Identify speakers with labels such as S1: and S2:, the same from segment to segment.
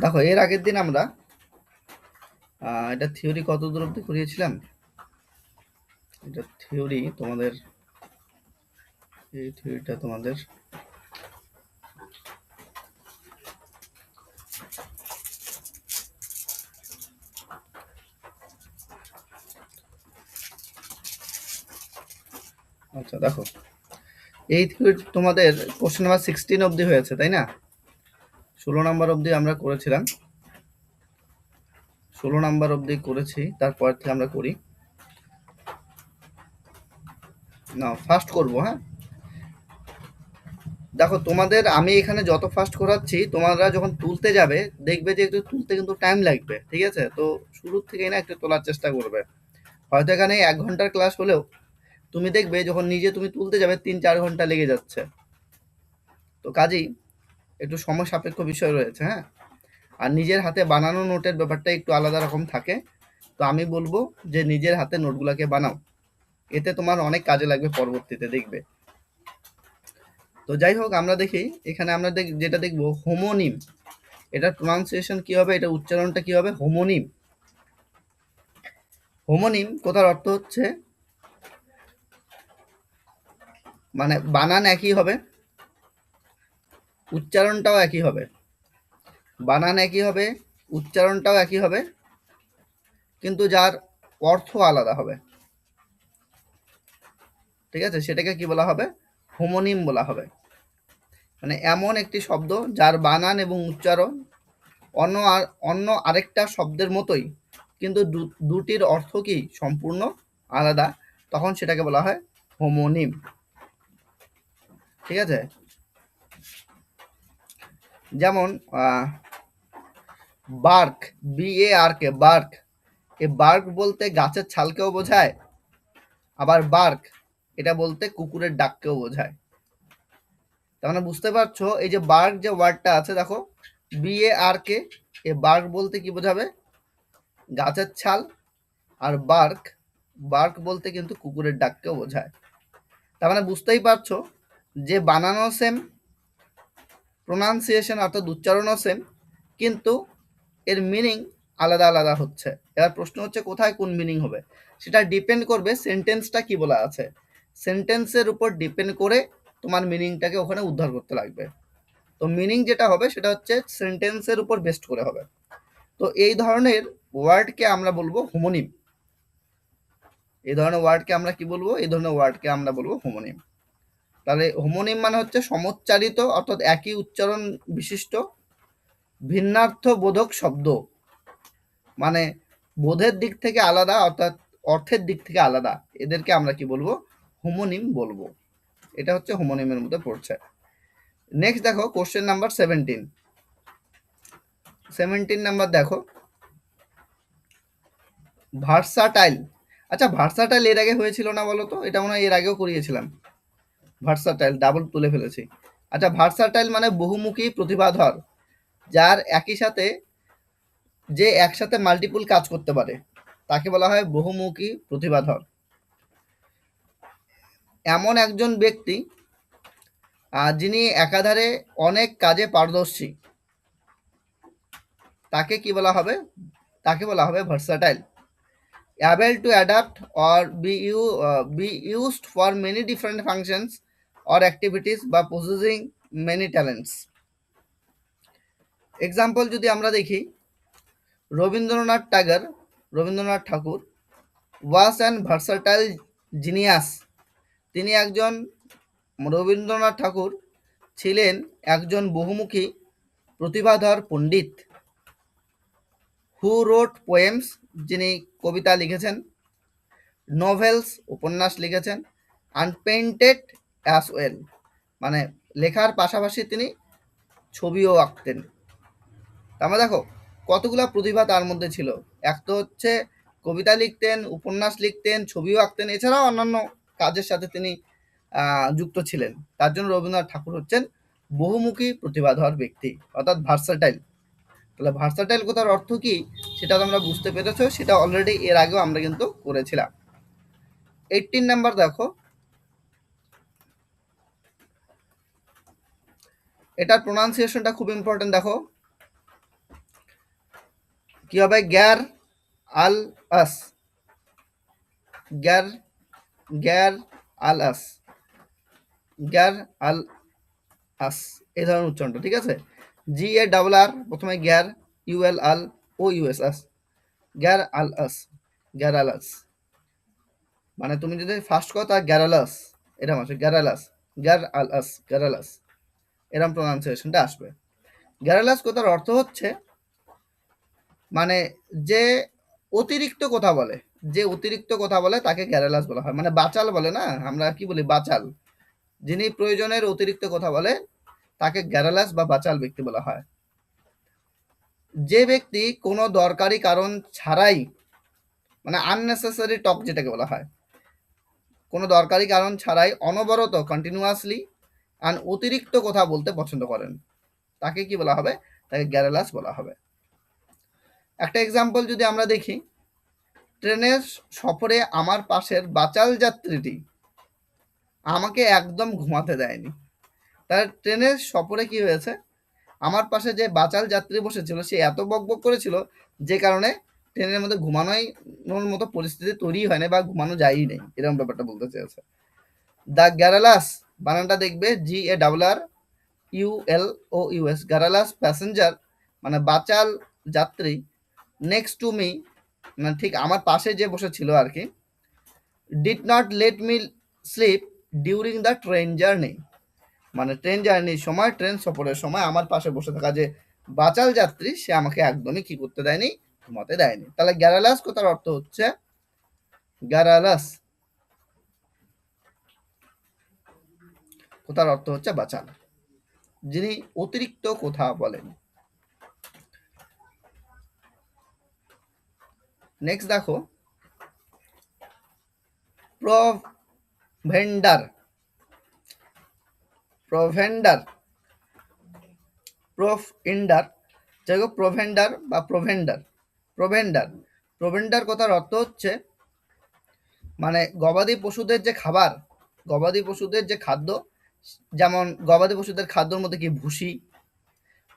S1: দেখো এর আগের দিন আমরা এটা থিওরি কত দূর অব্দি করিয়েছিলাম। এটা থিওরি তোমাদের, এই থিওরিটা তোমাদের আচ্ছা দেখো, এই থিওরি তোমাদের কোশ্চেন নাম্বার 16 অবধি হয়েছে, তাই না? 16 নাম্বার অবধি আমরা করেছিলাম, 16 নাম্বার অবধি করেছি, তারপর থেকে আমরা করি না, ফার্স্ট করব। হ্যাঁ দেখো, তোমাদের আমি এখানে যত ফাস্ট করাচ্ছি, তোমরা যখন তুলতে যাবে দেখবে যে একটু তুলতে কিন্তু টাইম লাগবে, ঠিক আছে? তো শুরুর থেকেই না একটু তোলার চেষ্টা করবে। হয়তো এখানে 1 ঘন্টার ক্লাস হলেও তুমি দেখবে যখন নিজে তুমি তুলতে যাবে 3-4 ঘন্টা লেগে যাচ্ছে। তো কাজেই একটু সময় সাপেক্ষ বিষয় রয়েছে। হ্যাঁ, আর নিজের হাতে বানানো নোটের ব্যাপারটা একটু আলাদা রকম থাকে। তো আমি বলবো যে নিজের হাতে নোটগুলোকে বানাও, এতে তোমার অনেক কাজে লাগবে পরবর্তীতে, দেখবে। তো যাই হোক, আমরা দেখি এখানে আমরা যেটা দেখবো হোমোনিম। এটার প্রনাউন্সিয়েশন কি হবে, এটা উচ্চারণটা কি হবে? হোমোনিম। হোমোনিম কথার অর্থ হচ্ছে মানে বানান একই হবে, উচ্চারণটাও একই হবে। বানান একই হবে, উচ্চারণটাও একই হবে, কিন্তু যার অর্থ আলাদা হবে, ঠিক আছে? সেটাকে কি বলা হবে? হোমোনিম বলা হবে। মানে এমন একটি শব্দ যার বানান এবং উচ্চারণ অন্য আরেকটা শব্দের মতোই, কিন্তু দুটির অর্থ কি সম্পূর্ণ আলাদা, তখন সেটাকে বলা হয় হোমোনিম, ঠিক আছে? যেমন বার্ক, BARK, বার্ক, এ বার্ক বলতে গাছের ছালকেও বোঝায়, আবার বার্ক এটা বলতে কুকুরের ডাককেও বোঝায়। তার মানে বুঝতে পারছো, এই যে বার্ক যে ওয়ার্ডটা আছে, দেখো BARK, এ বার্ক বলতে কি বোঝাবে? গাছের ছাল। আর বার্ক, বার্ক বলতে কিন্তু কুকুরের ডাককেও বোঝায়। তার মানে বুঝতেই পারছো যে বানানো সেম, প্রোনাউন্সিয়েশন অর্থাৎ উচ্চারণও সেম, কিন্তু এর মিনিং আলাদা আলাদা হচ্ছে। এবার প্রশ্ন হচ্ছে কোথায় কোন মিনিং হবে, সেটা ডিপেন্ড করবে সেন্টেন্সটা কি বলা আছে। সেন্টেন্সের উপর ডিপেন্ড করে তোমার মিনিংটাকে ওখানে উদ্ধার করতে লাগবে। তো মিনিং যেটা হবে সেটা হচ্ছে সেন্টেন্সের উপর বেস্ট করে হবে। তো এই ধরনের ওয়ার্ডকে আমরা বলবো হোমোনিম। এই ধরনের ওয়ার্ডকে আমরা কি বলবো? এই ধরনের ওয়ার্ডকে আমরা বলবো হোমোনিম। তাহলে হোমোনিম মানে হচ্ছে সমোচ্চারিত অর্থাৎ একই উচ্চারণ বিশিষ্ট ভিন্নার্থ বোধক শব্দ, মানে বোধের দিক থেকে আলাদা অর্থাৎ অর্থের দিক থেকে আলাদা, এদেরকে আমরা কি বলবো? হোমোনিম বলবো। এটা হচ্ছে হোমোনিমের মধ্যে পড়ছে। নেক্সট দেখো কোশ্চেন নাম্বার 17 নাম্বার দেখো, ভার্সাটাইল। আচ্ছা ভার্সাটাইল এর আগে হয়েছিল না বলো তো? এটা মনে হয় এর আগেও করিয়েছিলাম। ভার্সাটাইল ডাবল তুলে ফেলেছি। আচ্ছা ভার্সাটাইল মানে বহুমুখী প্রতিভাধর, যার একই সাথে যে একসাথে মাল্টিপল কাজ করতে পারে, তাকে বলা হয় বহুমুখী প্রতিভাধর। এমন একজন ব্যক্তি যিনি একাধারে অনেক কাজে পারদর্শী, তাকে কি বলা হবে? তাকে বলা হবে versatile. able to adapt or be used for many different functions or activities বা possessing many talents. এক্সাম্পল যদি আমরা দেখি, রবীন্দ্রনাথ ঠাকুর was an versatile genius. তিনি একজন, রবীন্দ্রনাথ ঠাকুর ছিলেন একজন বহুমুখী প্রতিভাধর পণ্ডিত। হু রোট পোয়েমস, যিনি কবিতা লিখেছেন, নোভেলস, উপন্যাস লিখেছেন, অ্যান্ড পেইন্টেড অ্যাজ ওয়েল, মানে লেখার পাশাপাশি তিনি ছবিও আঁকতেন। তার দেখো কতগুলা প্রতিভা তার মধ্যে ছিল। এক তো হচ্ছে কবিতা লিখতেন, উপন্যাস লিখতেন, ছবিও আঁকতেন, এছাড়াও অন্যান্য কাজের সাথে তিনি যুক্ত ছিলেন। তার জন্য রবীন্দ্রনাথ ঠাকুর হচ্ছেন বহুমুখী প্রতিভাধর ব্যক্তি, অর্থাৎ ভার্সাটাইল। তাহলে ভার্সাটাইল কথার অর্থ কি সেটা তোমরা বুঝতে পেরেছো, সেটা অলরেডি এর আগেও আমরা কিন্তু করেছিলাম। 18 নাম্বার দেখো, এটার প্রোনাউন্সিয়েশনটা খুব ইম্পর্টেন্ট। দেখো কি হবে? গ্যার আল আস, গ্যার গ্যার আল আস, গ্যার আল আস, এই ধরনের উচ্চারণটা, ঠিক আছে? জি এ ডাবল আর প্রথমে গ্যার, ইউএল আল, ও ইউএস আস, গ্যার আল আস, গ্যার আল আস। মানে তুমি যদি ফার্স্ট কথা গ্যারালাস, এরকম আসবে গ্যারালাস, গ্যার আল আস, গ্যারালাস, এরকম প্রনাউন্সিয়েশনটা আসবে। গ্যারালাস কথার অর্থ হচ্ছে মানে যে অতিরিক্ত কথা বলে, যে অতিরিক্ত কথা বলে তাকে গ্যারালাস বলা হয়। মানে বাচাল বলে না, আমরা কি বলি বাচাল, যিনি প্রয়োজনের অতিরিক্ত কথা বলে তাকে গ্যারালাস বা বাচাল ব্যক্তি বলা হয়। যে ব্যক্তি কোনো দরকারি কারণ ছাড়াই, মানে আননেসেসারি টক যেটাকে বলা হয়, কোনো দরকারি কারণ ছাড়াই অনবরত কন্টিনিউয়াসলি আর অতিরিক্ত কথা বলতে পছন্দ করেন, তাকে কি বলা হবে? তাকে গ্যারালাস বলা হবে। একটা এক্সাম্পল যদি আমরা দেখি, ট্রেনের সফরে আমার পাশের বাচাল যাত্রীটি আমাকে একদম ঘুমাতে দেয়নি। তার ট্রেনের সফরে কি হয়েছে, আমার পাশে যে বাচাল যাত্রী বসেছিল সে এত বকবক করেছিল যে কারণে ট্রেনের মধ্যে ঘুমানোর মতো পরিস্থিতি তৈরি হয় না বা ঘুমানো যায়ই নেই, এরকম ব্যাপারটা বলতে চেয়েছে। দ্য গ্যারালাস বানানটা দেখবে G A double R U L O U S, garrulous passenger মানে বাচাল যাত্রী, নেক্সট টু মি মানে ঠিক আমার পাশে যে বসেছিল আর কি, did not let me slip during the train journey, মানে ট্রেন জার্নির সময়, ট্রেন সফরের সময় আমার পাশে বসে থাকা যে বাচাল যাত্রী সে আমাকে একদমই কি করতে দেয়নি, ঘুমাতে দেয়নি। তাহলে গ্যারালাস কথার অর্থ হচ্ছে, গ্যারালাস কথার অর্থ হচ্ছে বাচাল, যিনি অতিরিক্ত কথা বলেন। নেক্সট দেখো প্রভেন্ডার, প্রভেন্ডার, প্রভেন্ডার, যাই হোক প্রভেন্ডার বা প্রভেন্ডার, প্রভেন্ডার, প্রভেন্ডার কথার অর্থ হচ্ছে মানে গবাদি পশুদের যে খাবার, গবাদি পশুদের যে খাদ্য, যেমন গবাদি পশুদের খাদ্যর মধ্যে কি ভুসি,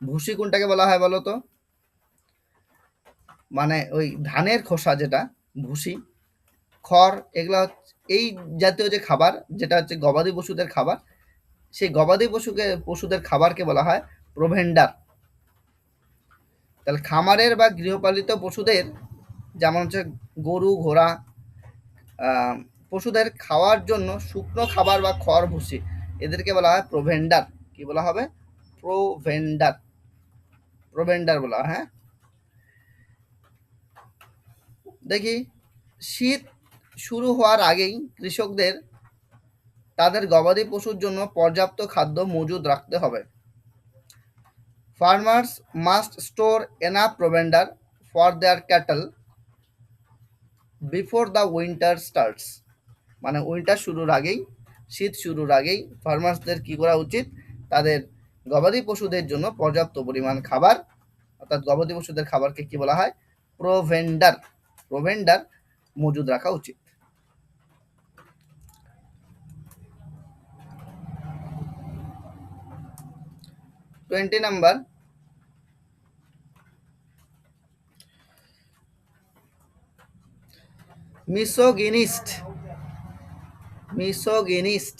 S1: ভুসি কোনটাকে বলা হয় বলো তো? মানে ওই ধানের খোসা যেটা ভুসি, খড়, এগুলা এই জাতীয় যে খাবার যেটা হচ্ছে গবাদি পশুদের খাবার, সেই গবাদি পশুদের খাবারকে বলা হয় প্রভেন্ডার। তাহলে খামারের বা গৃহপালিত পশুদের যেমন হচ্ছে গরু ঘোড়া, পশুদের খাওয়ার জন্য শুকনো খাবার বা খড় ভুসি, এদেরকে বলা হয় প্রভেন্ডার। কি বলা হবে? প্রভেন্ডার, প্রভেন্ডার বলা হয়। হ্যাঁ, দেখি শীত শুরু হওয়ার আগেই কৃষকদের তাদের গবাদি পশুর জন্য পর্যাপ্ত খাদ্য মজুদ রাখতে হবে। Farmers must store enough provender for their cattle before the winter starts, মানে উইন্টার শুরুর আগেই, শীত শুরুর আগেই ফার্মার্সদের কি করা উচিত, তাদের গবাদি পশুদের জন্য পর্যাপ্ত পরিমাণ খাবার, অর্থাৎ গবাদি পশুদের খাবারকে কি বলা হয়? প্রভেন্ডার, প্রভেন্ডার মজুদ রাখা উচিত। 20 নাম্বার, মিসোগিনিস্ট, মিসোগিনিস্ট,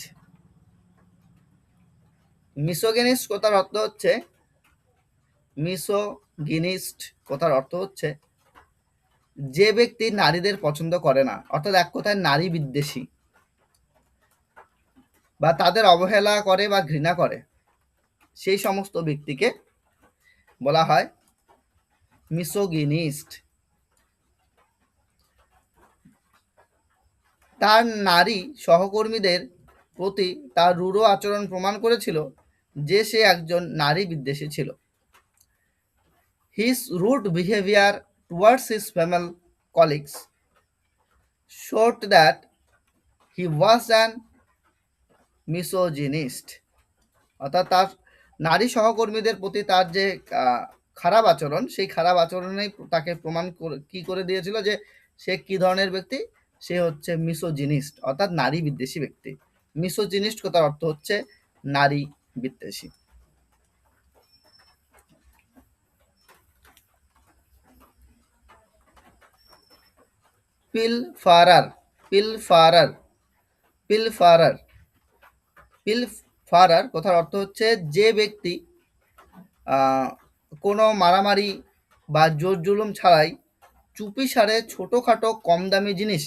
S1: মিসোগিনিস্ট কথার অর্থ হচ্ছে, মিসোগিনিস্ট কথার অর্থ হচ্ছে যে ব্যক্তি নারীদের পছন্দ করে না, অর্থাৎ এক কথায় নারী বিদ্বেষী, বা তাদের অবহেলা করে বা ঘৃণা করে, সেই সমস্ত ব্যক্তিকে বলা হয় মিসোগিনিস্ট। তার নারী সহকর্মীদের প্রতি তার রূঢ় আচরণ প্রমাণ করেছিল যে সে একজন নারী বিদ্বেষী ছিল। His rude behavior towards his female colleagues showed that he was an misogynist, অর্থাৎ তার নারী সহকর্মীদের প্রতি তার যে খারাপ আচরণ, সেই খারাপ আচরণেই তাকে প্রমাণ কি করে দিয়েছিল যে সে কি ধরনের ব্যক্তি, সে হচ্ছে মিসোজিনিস্ট, অর্থাৎ নারী বিদ্বেষী ব্যক্তি। মিসোজিনিস্ট কথার অর্থ হচ্ছে নারী বিদ্বেষী। পিলফারার, পিলফারার, পিলফারার, পিলফারার কথার অর্থ হচ্ছে যে ব্যক্তি কোনো মারামারি বা জোর জুলুম ছাড়াই চুপিসারে ছোটোখাটো কম দামি জিনিস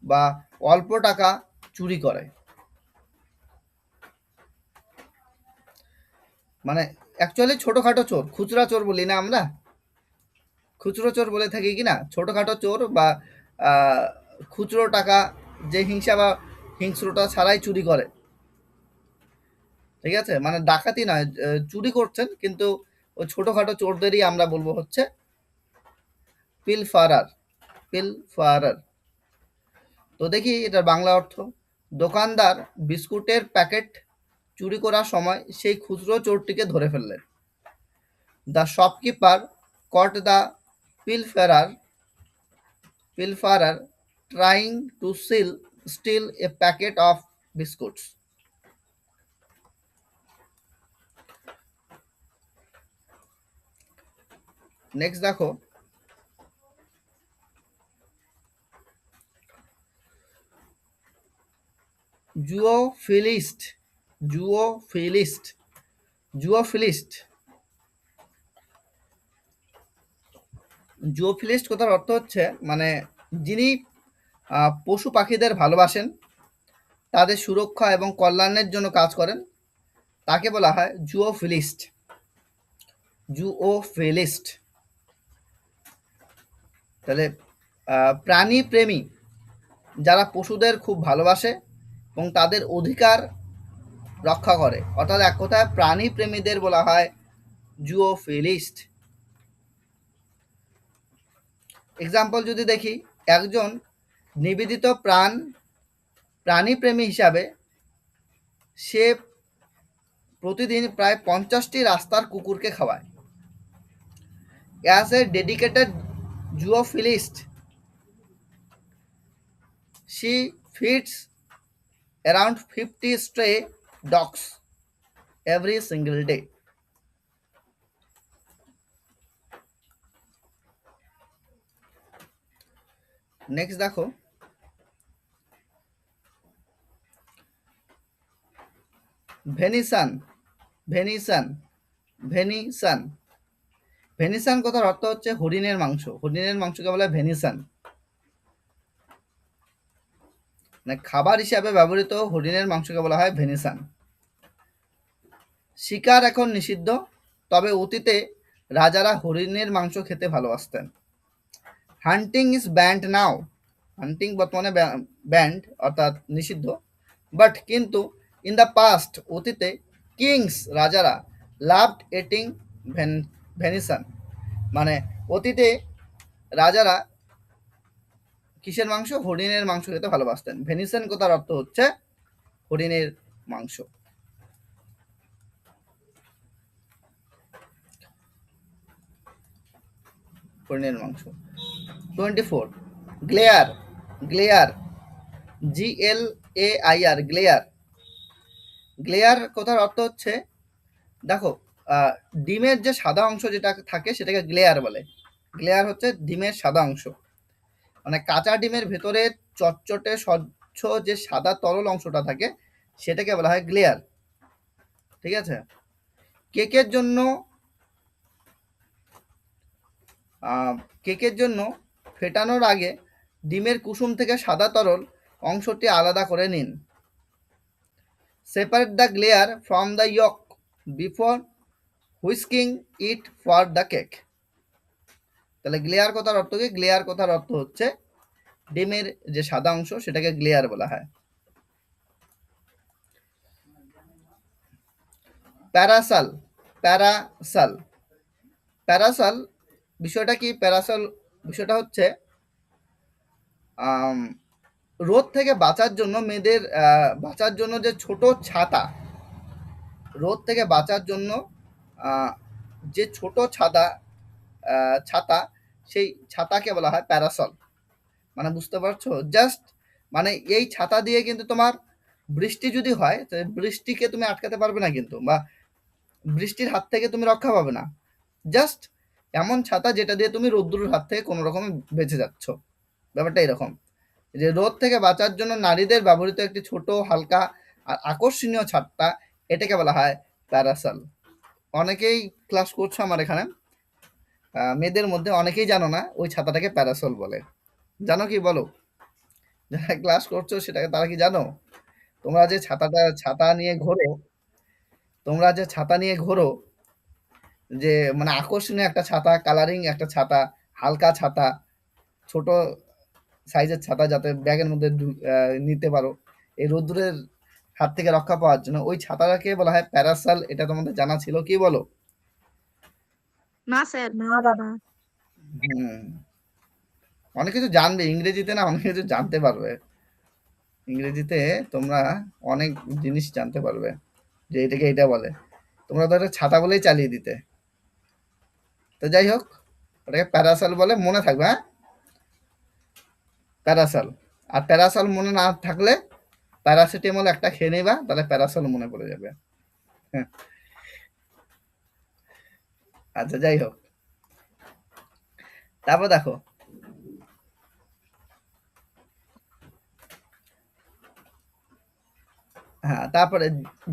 S1: বা অল্প টাকা চুরি করে। মানে অ্যাকচুয়ালি ছোটোখাটো চোর, খুচরা চোর বলি না আমরা, খুচরো চোর বলে থাকি কি না, ছোটোখাটো চোর বা খুচরো টাকা যে হিংসা বা হিংস্রতা ছাড়াই চুরি করে, ঠিক আছে, মানে ডাকাতি নয়, চুরি করছেন কিন্তু ওই ছোটোখাটো চোরদেরই আমরা বলবো হচ্ছে পিলফারার, পিলফারার। তো দেখি এটার বাংলা অর্থ। দোকানদার বিস্কুটের প্যাকেট চুরি করার সময় সেই খুচরো চোরটিকে ধরে ফেললেন। The shopkeeper caught the pilferer, pilferer trying to steal a packet of biscuits. Next দেখো, জুওফিলিস্ট, জুওফিলিস্ট, জুওফিলিস্ট, জুওফিলিস্ট কথার অর্থ হচ্ছে মানে যিনি পশু পাখিদের ভালোবাসেন, তাদের সুরক্ষা এবং কল্যাণের জন্য কাজ করেন, তাকে বলা হয় জুওফিলিস্ট, জুওফিলিস্ট। তাহলে প্রাণী প্রেমী যারা পশুদের খুব ভালোবাসে এবং তাদের অধিকার রক্ষা করে, অর্থাৎ এক কথায় প্রাণী প্রেমীদের বলা হয় জুওফিলিস্ট। এক্সাম্পল যদি দেখি, একজন নিবেদিত প্রাণীপ্রেমী হিসাবে সে প্রতিদিন প্রায় 50টি রাস্তার কুকুরকে খাওয়ায়। As a dedicated zoophilist she feeds around 50 stray dogs every single day. Next দেখো, ভেনিসান, ভেনিসান, ভেনিসান, ভেনিসান কথার অর্থ হচ্ছে হরিণের মাংস, হরিণের মাংসকে বলা হয় ভেনিসান। মানে খাবার হিসাবে ব্যবহৃত হরিণের মাংসকে বলা হয় ভেনিসান। শিকার এখন নিষিদ্ধ, তবে অতীতে রাজারা হরিণের মাংস খেতে ভালোবাসতেন। হান্টিং ইজ ব্যান্ড নাও, হান্টিং বর্তমানে ব্যান্ড অর্থাৎ নিষিদ্ধ, বাট কিন্তু ইন দ্য পাস্ট অতীতে কিংস রাজারা লাভড এটিং ভেনিসান, মানে অতীতে রাজারা কিসের মাংস, হরিণের মাংস খেতে ভালোবাসতেন। ভেনিসান কথার অর্থ হচ্ছে হরিণের মাংস। হরিণের মাংস। 24 glare, glare, GLAIR, glare, glare কথার অর্থ হচ্ছে দেখো ডিমের যে সাদা অংশ যেটা থাকে সেটাকে গ্লেয়ার বলে। গ্লেয়ার হচ্ছে ডিমের সাদা অংশ, মানে কাঁচা ডিমের ভেতরে চটচটে স্বচ্ছ যে সাদা তরল অংশটা থাকে সেটাকে বলা হয় গ্লেয়ার, ঠিক আছে। কেকের জন্য কেকের জন্য ফেটানোর আগে ডিমের কুসুম থেকে সাদা তরল অংশটি আলাদা করে নিন। Separate the glair from the yolk before whisking it for the cake. তাহলে গ্লেয়ার কথার অর্থ কি, গ্লেয়ার কথার অর্থ হচ্ছে ডিমের যে সাদা অংশ সেটাকে গ্লেয়ার বলা হয়। প্যারাসাল, প্যারাসাল, প্যারাসাল বিষয়টা কি, প্যারাসাল বিষয়টা হচ্ছে রোদ থেকে বাঁচার জন্য মেয়েদের বাঁচার জন্য যে ছোট ছাতা, রোদ থেকে বাঁচার জন্য যে ছোট ছাতা, ছাতা সেই ছাতাকে বলা হয় প্যারাসল। মানে বুঝতে পারছো, জাস্ট মানে এই ছাতা দিয়ে কিন্তু তোমার বৃষ্টি যদি হয় বৃষ্টিকে তুমি আটকাতে পারবে না কিন্তু, বা বৃষ্টির হাত থেকে তুমি রক্ষা পাবে না, জাস্ট এমন ছাতা যেটা দিয়ে তুমি রোদ্দুরের হাত থেকে কোনো রকমে বেঁচে যাচ্ছ। ব্যাপারটা এরকম যে রোদ থেকে বাঁচার জন্য নারীদের ব্যবহৃত একটি ছোট হালকা আর আকর্ষণীয় ছাতা, এটাকে বলা হয় প্যারাসল। অনেকেই ক্লাস করছো আমার এখানে, মেয়েদের মধ্যে অনেকেই জানো না ওই ছাতাটাকে প্যারাসল বলে। জানো কি বলো? যারা ক্লাস করছো সেটাকে তারা কি জানো? তোমরা যে ছাতা নিয়ে ঘোরো, তোমরা যে ছাতা নিয়ে ঘোরো, যে মানে আকর্ষণীয় একটা ছাতা, কালারিং একটা ছাতা, হালকা ছাতা, ছোট সাইজের ছাতা যাতে ব্যাগের মধ্যে নিতে পারো এই রোদ্দুরের হাত থেকে রক্ষা পাওয়ার জন্য, ওই ছাতাটাকে বলা হয় প্যারাসল। এটা তোমাদের জানা ছিল কি বলো?
S2: না স্যার।
S3: না দাদা।
S1: হুম, অনেক কিছু জানবে ইংরেজিতে, না অনেক কিছু জানতে পারবে ইংরেজিতে, তোমরা অনেক জিনিস জানতে পারবে যে এটাকে এটা বলে। তোমরা তো একটা ছাতা বলেই চালিয়ে দিতে। তো যাই হোক, ওটাকে প্যারাসল বলে, মনে থাকবে। হ্যাঁ, প্যারাসল। আর প্যারাসল মনে না থাকলে প্যারাসিটামল একটা খেয়ে নেবা, তাহলে প্যারাসল মনে পড়ে যাবে। হ্যাঁ, আচ্ছা যাই হোক, তারপর দেখো হ্যাঁ, তারপরে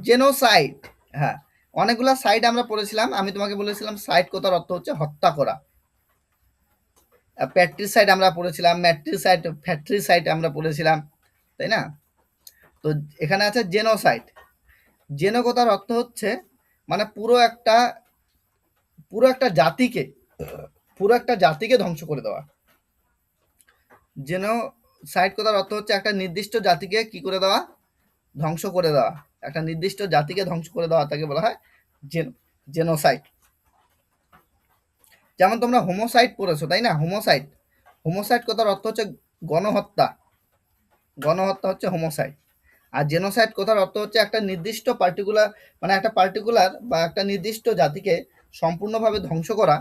S1: জেনোসাইড। হ্যাঁ, অনেকগুলা সাইড আমরা পড়েছিলাম। আমি তোমাকে বলেছিলাম সাইড কথার অর্থ হচ্ছে হত্যা করা। প্যাট্রিসাইড আমরা পড়েছিলাম, ম্যাট্রিসাইড, ফ্যাট্রিসাইড আমরা পড়েছিলাম, তাই না? তো এখানে আছে জেনোসাইড। জেনো কথার অর্থ হচ্ছে মানে পুরো একটা জাতিকে ধ্বংস করে দেওয়া। জেনোসাইড কথার অর্থ হচ্ছে একটা নির্দিষ্ট জাতিকে কি করে দেওয়া? ধ্বংস করে দেওয়া। একটা নির্দিষ্ট জাতিকে ধ্বংস করে দেওয়া, তাকে বলা হয় জেনোসাইড। যেমন তোমরা হোমোসাইড পড়েছো, তাই না? হোমোসাইড, হোমোসাইড কথার অর্থ হচ্ছে গণহত্যা। গণহত্যা হচ্ছে হোমোসাইড। আর জেনোসাইড কথার অর্থ হচ্ছে একটা নির্দিষ্ট পার্টিকুলার, মানে একটা পার্টিকুলার বা একটা নির্দিষ্ট জাতিকে সম্পূর্ণভাবে ধ্বংস করা,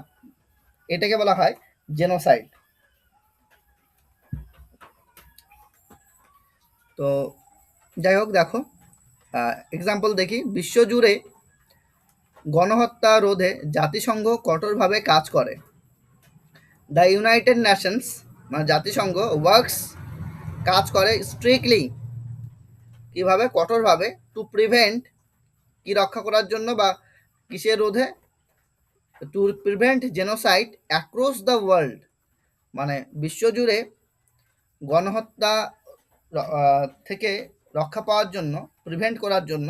S1: এটাকে বলা হয় জেনোসাইড। তো যাই হোক, দেখো এক্সাম্পল দেখি। বিশ্বজুড়ে গণহত্যা রোধে জাতিসংঘ কঠোরভাবে কাজ করে। দ্য ইউনাইটেড নেশনস, মানে জাতিসংঘ, ওয়ার্কস, কাজ করে স্ট্রিক্টলি, কিভাবে? কঠোরভাবে, টু প্রিভেন্ট, কি রক্ষা করার জন্য বা কিসের রোধে? To prevent genocide across the world, মানে বিশ্বজুড়ে গণহত্যা থেকে রক্ষা পাওয়ার জন্য, প্রিভেন্ট করার জন্য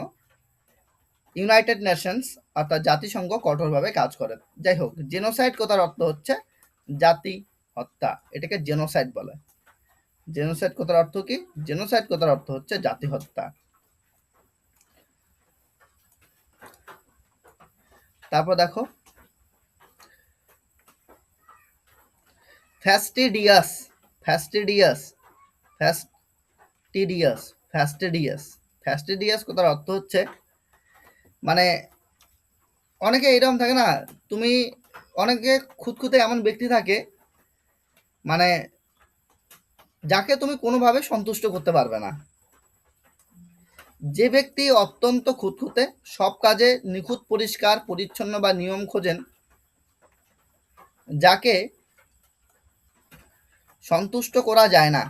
S1: ইউনাইটেড নেশনস অর্থাৎ জাতিসংঘ কঠোরভাবে কাজ করে। যাই হোক, জেনোসাইড কথার অর্থ হচ্ছে জাতি হত্যা, এটাকে জেনোসাইড বলে। জেনোসাইড কথার অর্থ কি? জেনোসাইড কথার অর্থ হচ্ছে জাতি হত্যা। তারপর দেখো ফ্যাস্টিডিয়াস। ফ্যাস্টিডিয়াস, ফ্যাস্টিডিয়াস, ফ্যাস্টিডিয়াস, ফ্যাস্টিডিয়াস কথার অর্থ হচ্ছে মানে অনেকে এরকম থাকে না, তুমি অনেকে খুঁতখুঁতে এমন ব্যক্তি থাকে মানে যাকে তুমি কোনোভাবে সন্তুষ্ট করতে পারবে না। যে ব্যক্তি অত্যন্ত খুঁতখুঁতে, সব কাজে নিখুঁত, পরিষ্কার পরিচ্ছন্ন বা নিয়ম খোঁজেন, যাকে সন্তুষ্ট করা যায় না,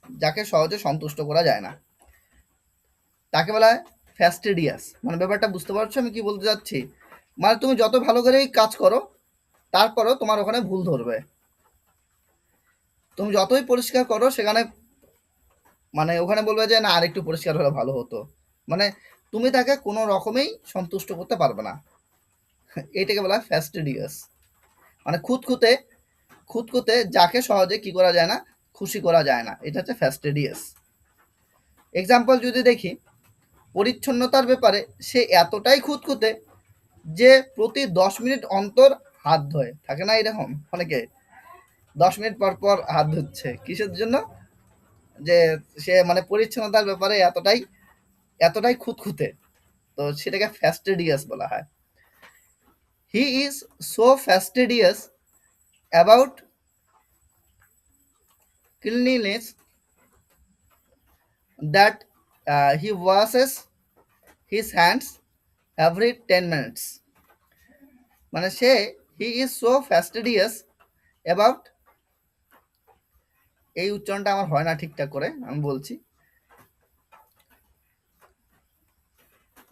S1: যাকে সহজে সন্তুষ্ট করা যায় না, তাকে বলা হয় ফ্যাস্টিডিয়াস। মানে ব্যাপারটা বুঝতে পারছো আমি কি বলতে যাচ্ছি? মানে তুমি যত ভালো করেই কাজ করো, তারপরও তোমার ওখানে ভুল ধরবে। তুমি যতই পরিষ্কার করো, সেখানে মানে ওখানে বলবে যে না, আরেকটু পরিষ্কার হলে ভালো হতো। মানে তুমি তাকে কোনো রকমেই সন্তুষ্ট করতে পারবে না। এইটাকে বলা হয় ফ্যাস্টিডিয়াস। মানে খুঁতখুঁতে, খুঁতখুঁতে যাকে সহজে কি করা যায় না? খুশি করা যায় না, এটা হচ্ছে ফ্যাস্টিডিয়াস। এক্সাম্পল যদি দেখি, পরিচ্ছন্নতার ব্যাপারে সে এতটাই খুঁতখুঁতে যে প্রতি 10 মিনিট অন্তর হাত ধোয়। থাকে না এরকম অনেকে, 10 মিনিট পর পর হাত ধুচ্ছে, কিসের জন্য? যে সে মানে পরিচ্ছন্নতার ব্যাপারে এতটাই এতটাই খুঁতখুঁতে। তো সেটাকে ফ্যাস্টিডিয়াস বলা হয়। He is so fastidious about cleanliness that he washes his hands every 10 minutes. মানে সে হি ইজ সো ফ্যাস্টিডিয়াস অ্যাবাউট, এই উচ্চারণটা আমার হয় না ঠিকঠাক করে, আমি বলছি,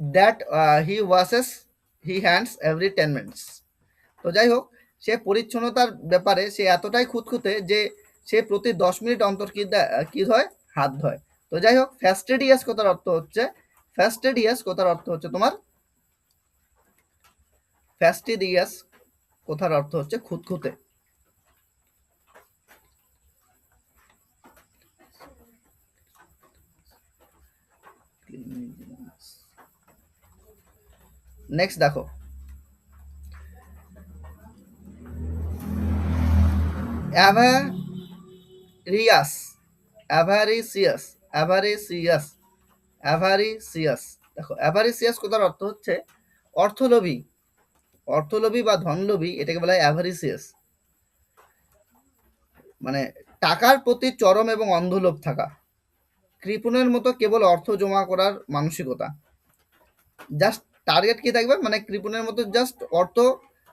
S1: that he washes he hands every 10 minutes. তো যাই হোক, সে পরিচ্ছন্নতার ব্যাপারে সে এতটাই খুঁতখুঁতে যে সে প্রতি 10 মিনিট অন্তর কি ধয়, হাত ধয়। তো যাই হোক, ফ্যাস্টিডিয়াস কথার অর্থ হচ্ছে, ফ্যাস্টিডিয়াস কথার অর্থ হচ্ছে তোমার, ফ্যাস্টিডিয়াস কথার অর্থ হচ্ছে খুঁতখুঁতে। নেক্সট দেখো, অ্যাভারিয়াস, অ্যাভারিসিয়াস, অ্যাভারিসিয়াস, অ্যাভারিসিয়াস। দেখো, অ্যাভারিসিয়াস কথার অর্থ হচ্ছে অর্থলোভী, অর্থলোভী বা ধনলোভী, এটাকে বলা হয় অ্যাভারিসিয়াস। মানে টাকার প্রতি চরম এবং অন্ধ লোভ থাকা, কৃপণের মতো কেবল অর্থ জমা করার মানসিকতা। জাস্ট টার্গেট কি থাকবে, মানে কৃপণের মতো জাস্ট অর্থ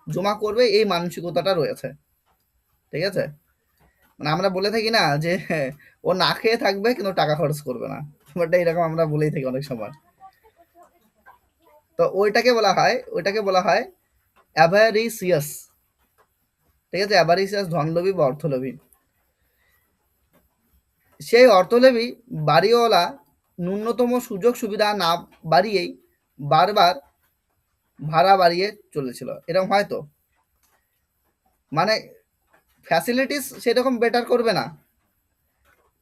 S1: জমা করবে, এই মানসিকতাটা রয়েছে। ঠিক আছে, মানে আমরা বলে থাকি না যে ও না খেয়ে থাকবে কিন্তু টাকা খরচ করবে না, ব্যাপারটা এরকম আমরা বলেই থাকি অনেক সময়। তো ওইটাকে বলা হয় অ্যাভারিসিয়াস। ঠিক আছে, অ্যাভারিসিয়াস ধনলোভী বা অর্থলোভী। সেই অর্থলোভী বাড়িওয়ালা ন্যূনতম সুযোগ সুবিধা না বাড়িয়েই বারবার ভাড়া বাড়িয়ে চলেছিল, এরকম হয় তো, মানে ফ্যাসিলিটিস সেরকম বেটার করবে না,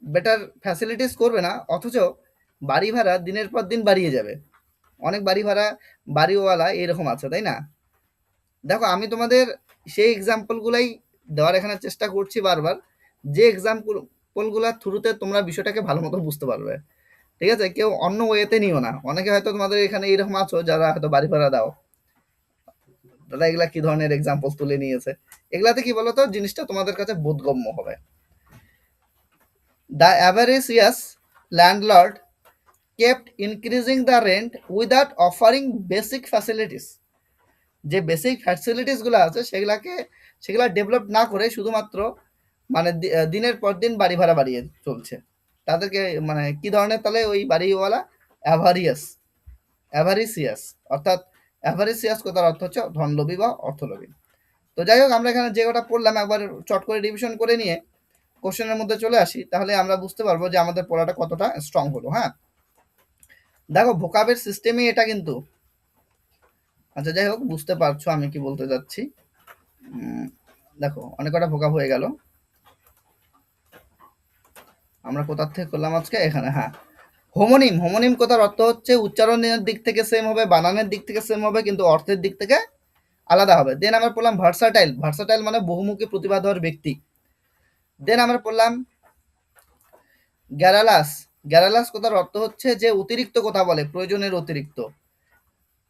S1: বেটার ফ্যাসিলিটিস করবে না, অথচ বাড়ি ভাড়া দিনের পর দিন বাড়িয়ে যাবে। অনেক বাড়ি ভাড়া বাড়িওয়ালা এরকম আছে, তাই না? দেখো, আমি তোমাদের সেই এক্সাম্পলগুলাই দেওয়ার এখানে চেষ্টা করছি বারবার, যে এক্সাম্পলগুলোর থ্রুতে তোমরা বিষয়টাকে ভালো মতো বুঝতে পারবে। ঠিক আছে, কেউ অন্য ওয়েতে নিও না। অনেকে হয়তো তোমাদের এখানে এরকম আছো যারা হয়তো বাড়ি ভাড়া দাও, দাদা এগুলা কি ধরনের এক্সাম্পল তুলে নিয়েছে, এগুলাতে কি বলতো, জিনিসটা তোমাদের কাছে বোধগম্য হবে। The avaricious landlord kept increasing the rent without offering basic facilities. যে বেসিক ফ্যাসিলিটিসগুলো আছে সেগুলা ডেভেলপ না করে শুধুমাত্র মানে দিনের পর দিন বাড়ি ভাড়া বাড়িয়ে চলছে। তাদেরকে মানে কি ধরনের, তাহলে ওই বাড়িওয়ালা অ্যাভারিয়াস, অ্যাভারিসিয়াস, অর্থাৎ অ্যাভারিসিয়াস কথার অর্থ হচ্ছে ধনলোভী বা অর্থলোভী। তো যাই হোক, আমরা এখানে যে কটা পড়লাম একবার চট করে রিভিশন করে নিয়ে কোশ্চেনের মধ্যে চলে আসি, তাহলে আমরা বুঝতে পারবো যে আমাদের পড়াটা কতটা স্ট্রং হলো। হ্যাঁ, দেখো ভোকাবের সিস্টেমই এটা কিন্তু। আচ্ছা যাই হোক, বুঝতে পারছো আমি কি বলতে যাচ্ছি। দেখো অনেক কটা ভোকাব হয়ে গেল। আমরা কোথার থেকে করলাম আজকে, এখানে। হ্যাঁ, হোমোনিম, হোমোনিম কথার অর্থ হচ্ছে উচ্চারণের দিক থেকে সেম হবে, বানানের দিক থেকে সেম হবে, কিন্তু অর্থের দিক থেকে আলাদা হবে। দেন আমরা পড়লাম ভার্সাটাইল, ভার্সাটাইল মানে বহুমুখী প্রতিভাধর ব্যক্তি। দেন আমরা পড়লাম গ্যারালাস, গ্যারালাস কথার অর্থ হচ্ছে যে অতিরিক্ত কথা বলে, প্রয়োজনের অতিরিক্ত।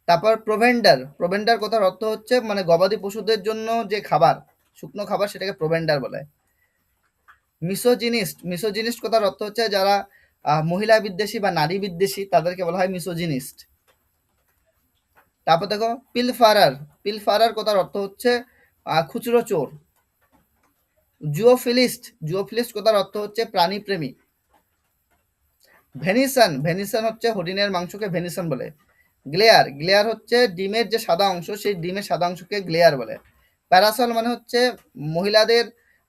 S1: তারপর প্রোভেন্ডার, প্রোভেন্ডার কথার অর্থ হচ্ছে মানে গবাদি পশুদের জন্য যে খাবার, শুকনো খাবার, সেটাকে প্রোভেন্ডার বলে। মিসোজিনিস্ট, মিসোজিনিস্ট কথার অর্থ হচ্ছে যারা মহিলা বিদ্বেষী বা নারী বিদ্বেষী, তাদেরকে বলা হয় মিসোজিনিস্ট। তারপর দেখো পিলফারার, পিলফারার কথার অর্থ হচ্ছে খুচরো চোর। জুওফিলিস্ট, জুওফিলিস্ট কথার অর্থ হচ্ছে প্রাণী প্রেমী। ভেনিসান, ভেনিসান হচ্ছে হরিণের মাংসকে ভেনিসান বলে। গ্লেয়ার, গ্লেয়ার হচ্ছে ডিমের যে সাদা অংশ, সেই ডিমের সাদা অংশকে গ্লেয়ার বলে। প্যারাসল মানে হচ্ছে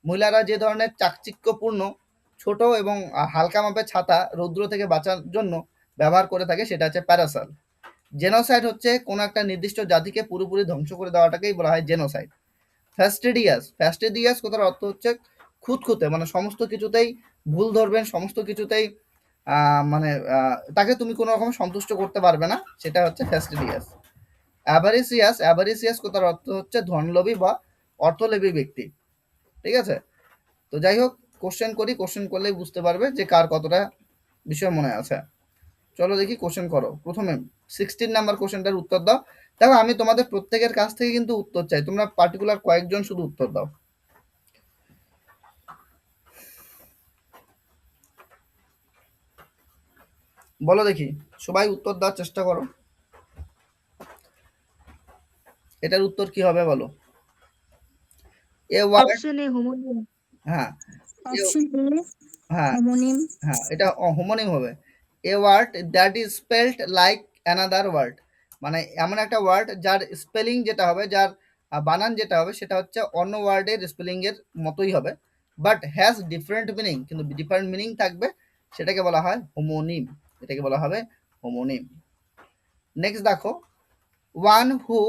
S1: মহিলারা যে ধরনের চাকচিক্যপূর্ণ ছোট এবং হালকা মাপের ছাতা রৌদ্র থেকে বাঁচার জন্য ব্যবহার করে থাকে, সেটা হচ্ছে প্যারাসল। জেনোসাইড হচ্ছে কোনো একটা নির্দিষ্ট জাতিকে পুরোপুরি ধ্বংস করে দেওয়াটাকেই বলা হয় জেনোসাইড। ফ্যাস্টিডিয়াস, ফ্যাস্টিডিয়াস কথার অর্থ হচ্ছে খুঁতখুঁতে, মানে সমস্ত কিছুতেই ভুল ধরবেন, সমস্ত কিছুতেই মানে তাকে তুমি কোনো রকম সন্তুষ্ট করতে পারবে না, সেটা হচ্ছে ফ্যাস্টিডিয়াস। অ্যাভারিসিয়াস, অ্যাভারিসিয়াস কথার অর্থ হচ্ছে ধনলোভী বা অর্থলোভী ব্যক্তি। ঠিক আছে, তো যাই হোক, কোশ্চেন করি, কোশ্চেন করলেই বুঝতে পারবে যে কার কতটা বিষয় মনে আছে। চলো দেখি, কোশ্চেন করো। প্রথমে 16 নাম্বার কোশ্চেনটার উত্তর দাও। দেখো আমি তোমাদের প্রত্যেকের কাছ থেকে কিন্তু উত্তর চাই, তোমরা পার্টিকুলার কয়েকজন শুধু উত্তর দাও। বলো দেখি, সবাই উত্তর দেওয়ার চেষ্টা করো। এটার উত্তর কি হবে বলো। A word,
S2: option A homonym.
S1: হ্যাঁ
S3: অপশন এ
S1: হ্যাঁ
S3: হোমোনিম।
S1: হ্যাঁ এটা হোমোনিম হবে। A word that is spelled like another word, মানে এমন একটা ওয়ার্ড যার স্পেলিং যেটা হবে, যার বানান যেটা হবে সেটা হচ্ছে অন্য ওয়ার্ডের স্পেলিংয়ের মতোই হবে, বাট হ্যাজ ডিফারেন্ট মিনিং, কিন্তু ডিফারেন্ট মিনিং থাকবে, সেটাকে বলা হয় হোমোনিম, এটাকে বলা হবে হোমোনিম। নেক্সট দেখো, ওয়ান হু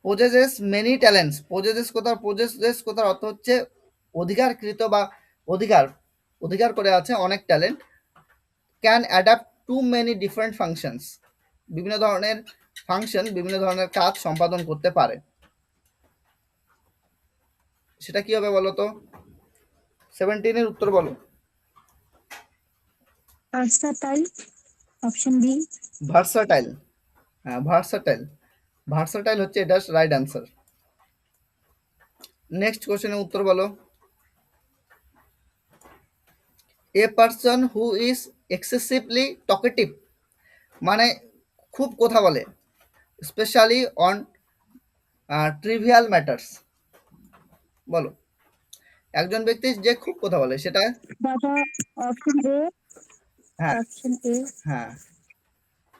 S1: পোজেসেস মেনি ট্যালেন্টস, পোজেসেস কোথার অর্থ হচ্ছে অধিকারকৃত বা অধিকার অধিকার করে আছে অনেক talent, can adapt two many different functions, বিভিন্ন ধরনের ফাংশন, বিভিন্ন ধরনের কাজ সম্পাদন করতে পারে, সেটা কি হবে বলো তো? 17 এর উত্তর বলো।
S3: ভার্সাটাইল। Option B.
S1: ভার্সাটাইল, হ্যাঁ ভার্সাটাইল, ভার্সাটাইল হচ্ছে এটা রাইট অ্যান্সার। নেক্সট কোশ্চেনের উত্তর বলো। A person who is excessively talkative, মানে খুব কথা বলে, স্পেশালি অন ট্রিভিয়াল ম্যাটার্স, বলো একজন ব্যক্তি যে খুব কথা বলে সেটা।
S3: দাদা অপশন এ।
S1: হ্যাঁ
S3: অপশন এ।
S1: হ্যাঁ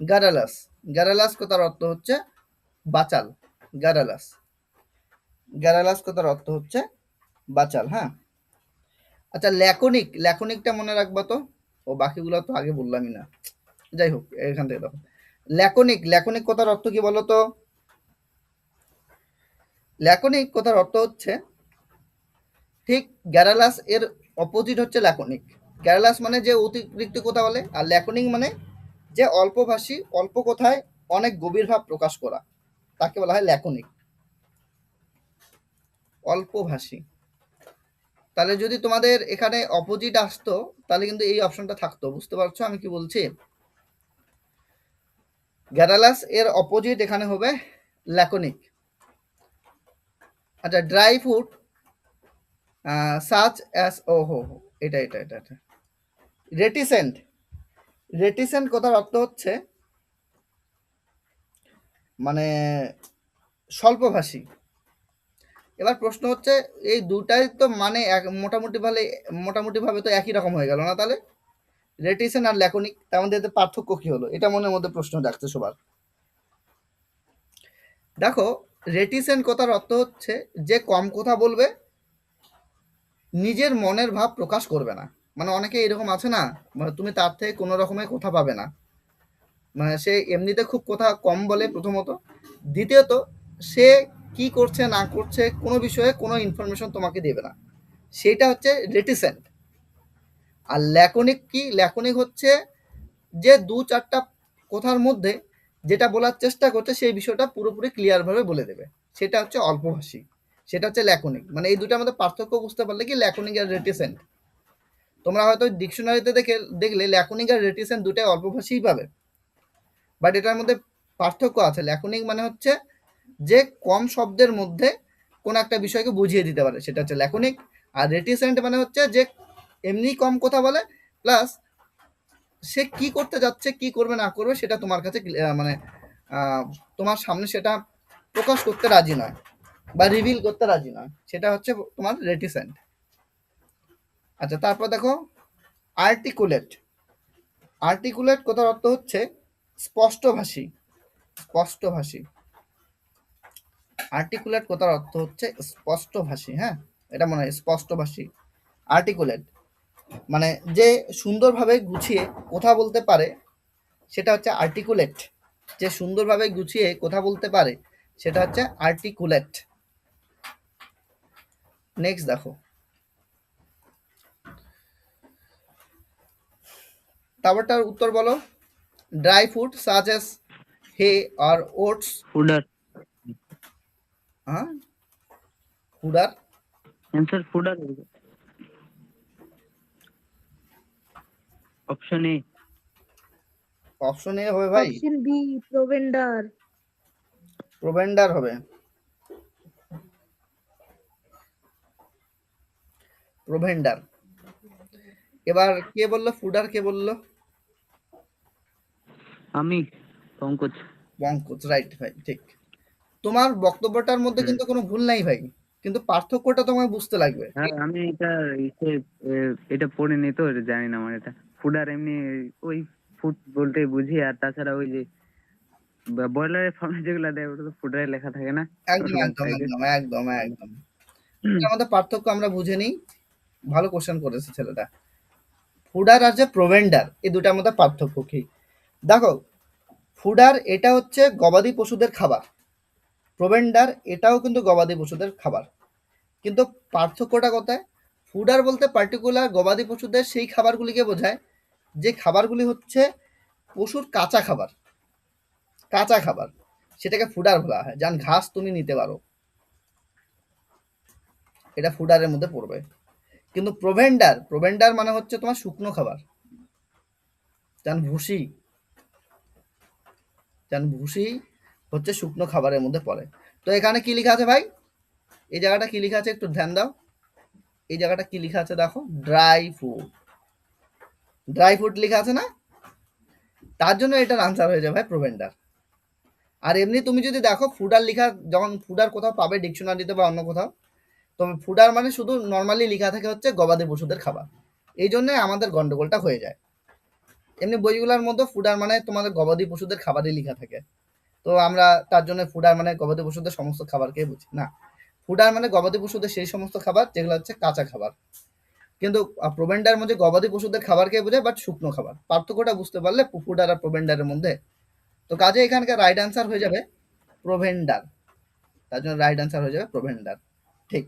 S1: গারালাস, গারালাস কথার অর্থ হচ্ছে বাচাল, গারালাস, গারালাস কথার অর্থ হচ্ছে বাচাল। হ্যাঁ আচ্ছা ল্যাকোনিক, ল্যাকোনিকটা মনে রাখবা তো, ও বাকিগুলো তো আগে বললামই না, যাই হোক এখান থেকে দেখো ল্যাকোনিক, ল্যাকোনিক কথার অর্থ কি বলো তো? ল্যাকোনিক কথার অর্থ হচ্ছে ঠিক গ্যারালাস এর অপোজিট হচ্ছে ল্যাকোনিক। গ্যারালাস মানে যে অতিরিক্ত কথা বলে, আর ল্যাকোনিক মানে যে অল্পভাষী, অল্প কথায় অনেক গভীর ভাব প্রকাশ করা, তাকে বলা হয় ল্যাকোনিক, অল্পভাষী। তাহলে যদি তোমাদের এখানে অপোজিট আসতো তাহলে কিন্তু এই অপশনটা থাকতো, বুঝতে পারছো আমি কি বলছি? গ্যারালাস এর অপোজিট এখানে হবে ল্যাকোনিক। আচ্ছা ড্রাই ফুড সাচ অ্যাস, ও হো হো, এটা এটা এটা এটা রেটিসেন্ট, রেটিসেন্ট কথার অর্থ হচ্ছে মানে স্বল্পভাষী। এবার প্রশ্ন হচ্ছে এই দুটাই তো মানে মোটামুটি ভাবে তো একই রকম হয়ে গেল না? তাহলে রেটিসেন্ট আর ল্যাকোনিক, তার মধ্যে এতে পার্থক্য কি হলো, এটা মনের মধ্যে প্রশ্ন রাখছে সবার। দেখো রেটিসেন্ট কথার অর্থ হচ্ছে যে কম কথা বলবে, নিজের মনের ভাব প্রকাশ করবে না, মানে অনেকে এরকম আছে না, মানে তুমি তার থেকে কোনো রকমের কথা পাবে না, মানে সে এমনিতে খুব কথা কম বলে প্রথমত, দ্বিতীয়ত সে কি করছে না করছে কোনো বিষয়ে কোনো ইনফরমেশন তোমাকে দেবে না, সেটা হচ্ছে রেটিসেন্ট। আর ল্যাকোনিক কি? ল্যাকোনিক হচ্ছে যে দু চারটা কথার মধ্যে যেটা বলার চেষ্টা করছে সেই বিষয়টা পুরোপুরি ক্লিয়ারভাবে বলে দেবে, সেটা হচ্ছে অল্পভাষী, সেটা হচ্ছে ল্যাকোনিক। মানে এই দুটার মধ্যে পার্থক্য বুঝতে পারলে কি ল্যাকোনিক আর রেটিসেন্ট, তোমরা হয়তো ডিকশনারিতে দেখলে ল্যাকোনিক আর রেটিসেন্ট দুটাই অল্পভাষীই পাবে, বাট এটার মধ্যে পার্থক্য আছে। ল্যাকোনিক মানে হচ্ছে যে কম শব্দের মধ্যে কোন একটা বিষয়কে বুঝিয়ে দিতে পারে, সেটা হচ্ছে ল্যাকোনিক। আর রেটিসেন্ট মানে হচ্ছে যে এমনি কম কথা বলে, প্লাস সে কি করতে যাচ্ছে কি করবে না করবে সেটা তোমার কাছে মানে তোমার সামনে সেটা প্রকাশ করতে রাজি নয় বা রিভিল করতে রাজি নয়, সেটা হচ্ছে তোমার রেটিসেন্ট। আচ্ছা তারপর দেখো আর্টিকুলেট, আর্টিকুলেট কথার অর্থ হচ্ছে স্পষ্টভাষী, স্পষ্টভাষী। আর্টিকুলেট কথার অর্থ হচ্ছে স্পষ্টভাষী, হ্যাঁ এটা মনে হয় স্পষ্টভাষী। আর্টিকুলেট মানে যে সুন্দরভাবে গুছিয়ে কথা বলতে পারে সেটা হচ্ছে আর্টিকুলেট, যে সুন্দরভাবে গুছিয়ে কথা বলতে পারে সেটা হচ্ছে আর্টিকুলেট। নেক্সট দেখো, তারপরটার উত্তর বলো। ড্রাই ফুড সাচ এস হে আর ওটস,
S4: Fooder.
S1: হ্যাঁ footer,
S4: Answer fooder. Option A.
S1: Option A হবে ভাই,
S2: অপশন বি প্রোভেন্ডার।
S1: প্রোভেন্ডার হবে, প্রোভেন্ডার। এবার কে বললো ফুডার, কে বললো?
S4: আমি পঙ্কজ।
S1: পঙ্কজ, রাইট ভাই ঠিক। তোমার বক্তব্যটার মধ্যে কিন্তু কোনো ভুল নাই ভাই, কিন্তু পার্থক্যটা তোমায় বুঝতে লাগবে।
S4: হ্যাঁ আমি এটা পড়িনি তো, এটা জানি না আমার। এটা ফুড আর এমনি ওই ফুড বলতে বুঝি, আর তাছাড়া ওই যে বয়লারের ফার্মে যেগুলো দেয় ওটা তো ফুডারে লেখা থাকে না
S1: একদম
S4: ওরকম
S1: একদম
S4: টাইপের।
S1: একদম একদম একদম এর মধ্যে পার্থক্য আমরা বুঝে নিই। ভালো কোশ্চেন করেছে ছেলেটা। ফুডার আর যে প্রোভেন্ডার, এই দুটার মধ্যে পার্থক্য কি দেখো। ফুডার এটা হচ্ছে গবাদি পশুদের খাবার, প্রোভেন্ডার এটাও কিন্তু গবাদি পশুদের খাবার। কিন্তু পার্থক্যটা কোথায়? ফুডার বলতে পার্টিকুলার গবাদি পশুদের সেই খাবারগুলিকে বোঝায় যে খাবারগুলি হচ্ছে পশুর কাঁচা খাবার, কাঁচা খাবার, সেটাকে ফুডার বলা হয়। যেমন ঘাস তুমি নিতে পারো, এটা ফুডারের মধ্যে পড়বে। কিন্তু প্রোভেন্ডার, প্রোভেন্ডার মানে হচ্ছে তোমার শুকনো খাবার, যেমন ভুসি, যেমন ভুসি হচ্ছে শুকনো খাবারের মধ্যে পড়ে। তো এখানে কি লেখা আছে ভাই? এই জায়গাটা কি লেখা আছে একটু ধ্যান দাও। এই জায়গাটা কি লেখা আছে দেখো, ড্রাই ফুড, ড্রাই ফুড লেখা আছে না? তার জন্য এটার আনসার হয়ে যাবে ভাই প্রোভেন্ডার। আর এমনি তুমি যদি দেখো ফুডার লেখা, যখন ফুডার কোথাও পাবে ডিকশনারিতে বা অন্য কোথাও, তবে ফুডার মানে শুধু নর্মালি লেখা থাকে হচ্ছে গবাদি পশুদের খাবার। এই জন্য আমাদের গন্ডগোলটা হয়ে যায়। এমনি বইগুলোর মধ্যে ফুডার মানে তোমাদের গবাদি পশুদের খাবারই লেখা থাকে। তো আমরা তার জন্য ফুডার মানে গবাদি পশুদের সমস্ত খাবারকে বুঝি না। ফুডার মানে গবাদি পশুদের সেই সমস্ত খাবার যেগুলো হচ্ছে কাঁচা খাবার। কিন্তু প্রোভেন্ডার মধ্যে গবাদি পশুদের খাবারকে বোঝায়, বাট শুকনো খাবার। পার্থক্যটা বুঝতে পারলে ফুডার আর প্রোভেন্ডারের মধ্যে, তো কাজে এখানকার রাইট আনসার হয়ে যাবে প্রোভেন্ডার। তার জন্য রাইট আনসার হয়ে যাবে প্রোভেন্ডার। ঠিক।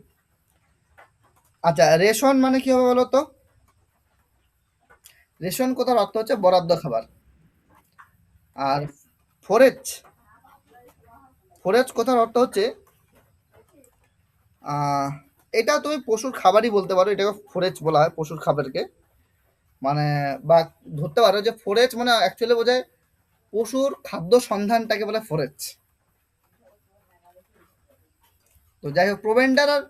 S1: আচ্ছা, রেশন মানে কি হবে বলো তো? রেশন কথার অর্থ হচ্ছে বরাদ্দ খাবার। আর ফোরেজ, ফোরেজ কথার অর্থ হচ্ছে এটা তুমি পশুর খাবারই বলতে পারো, এটাকে ফোরেজ বলা হয় পশুর খাবারকে। মানে বা ধরতে পারো যে ফোরেজ মানে অ্যাকচুয়ালি বোঝায় পশুর খাদ্য সন্ধানটাকে বলে ফোরেজ। তো যাই হোক, প্রোভেন্ডার আর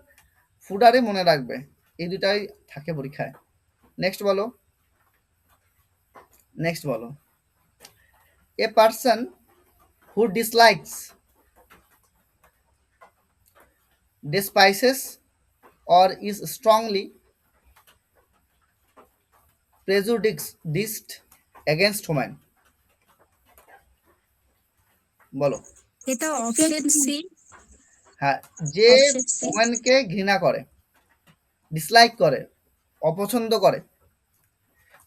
S1: ফুডারে মনে রাখবে, এই দুটাই থাকে পরীক্ষায়। নেক্সট বলো, নেক্সট বলো। A person who dislikes despises or is strongly prejudiced against women, বলো।
S3: এটা অপশন সি।
S1: হ্যাঁ, যে
S3: অপশন সি।
S1: ওমেনকে ঘৃণা করে, ডিসলাইক করে, অপছন্দ করে,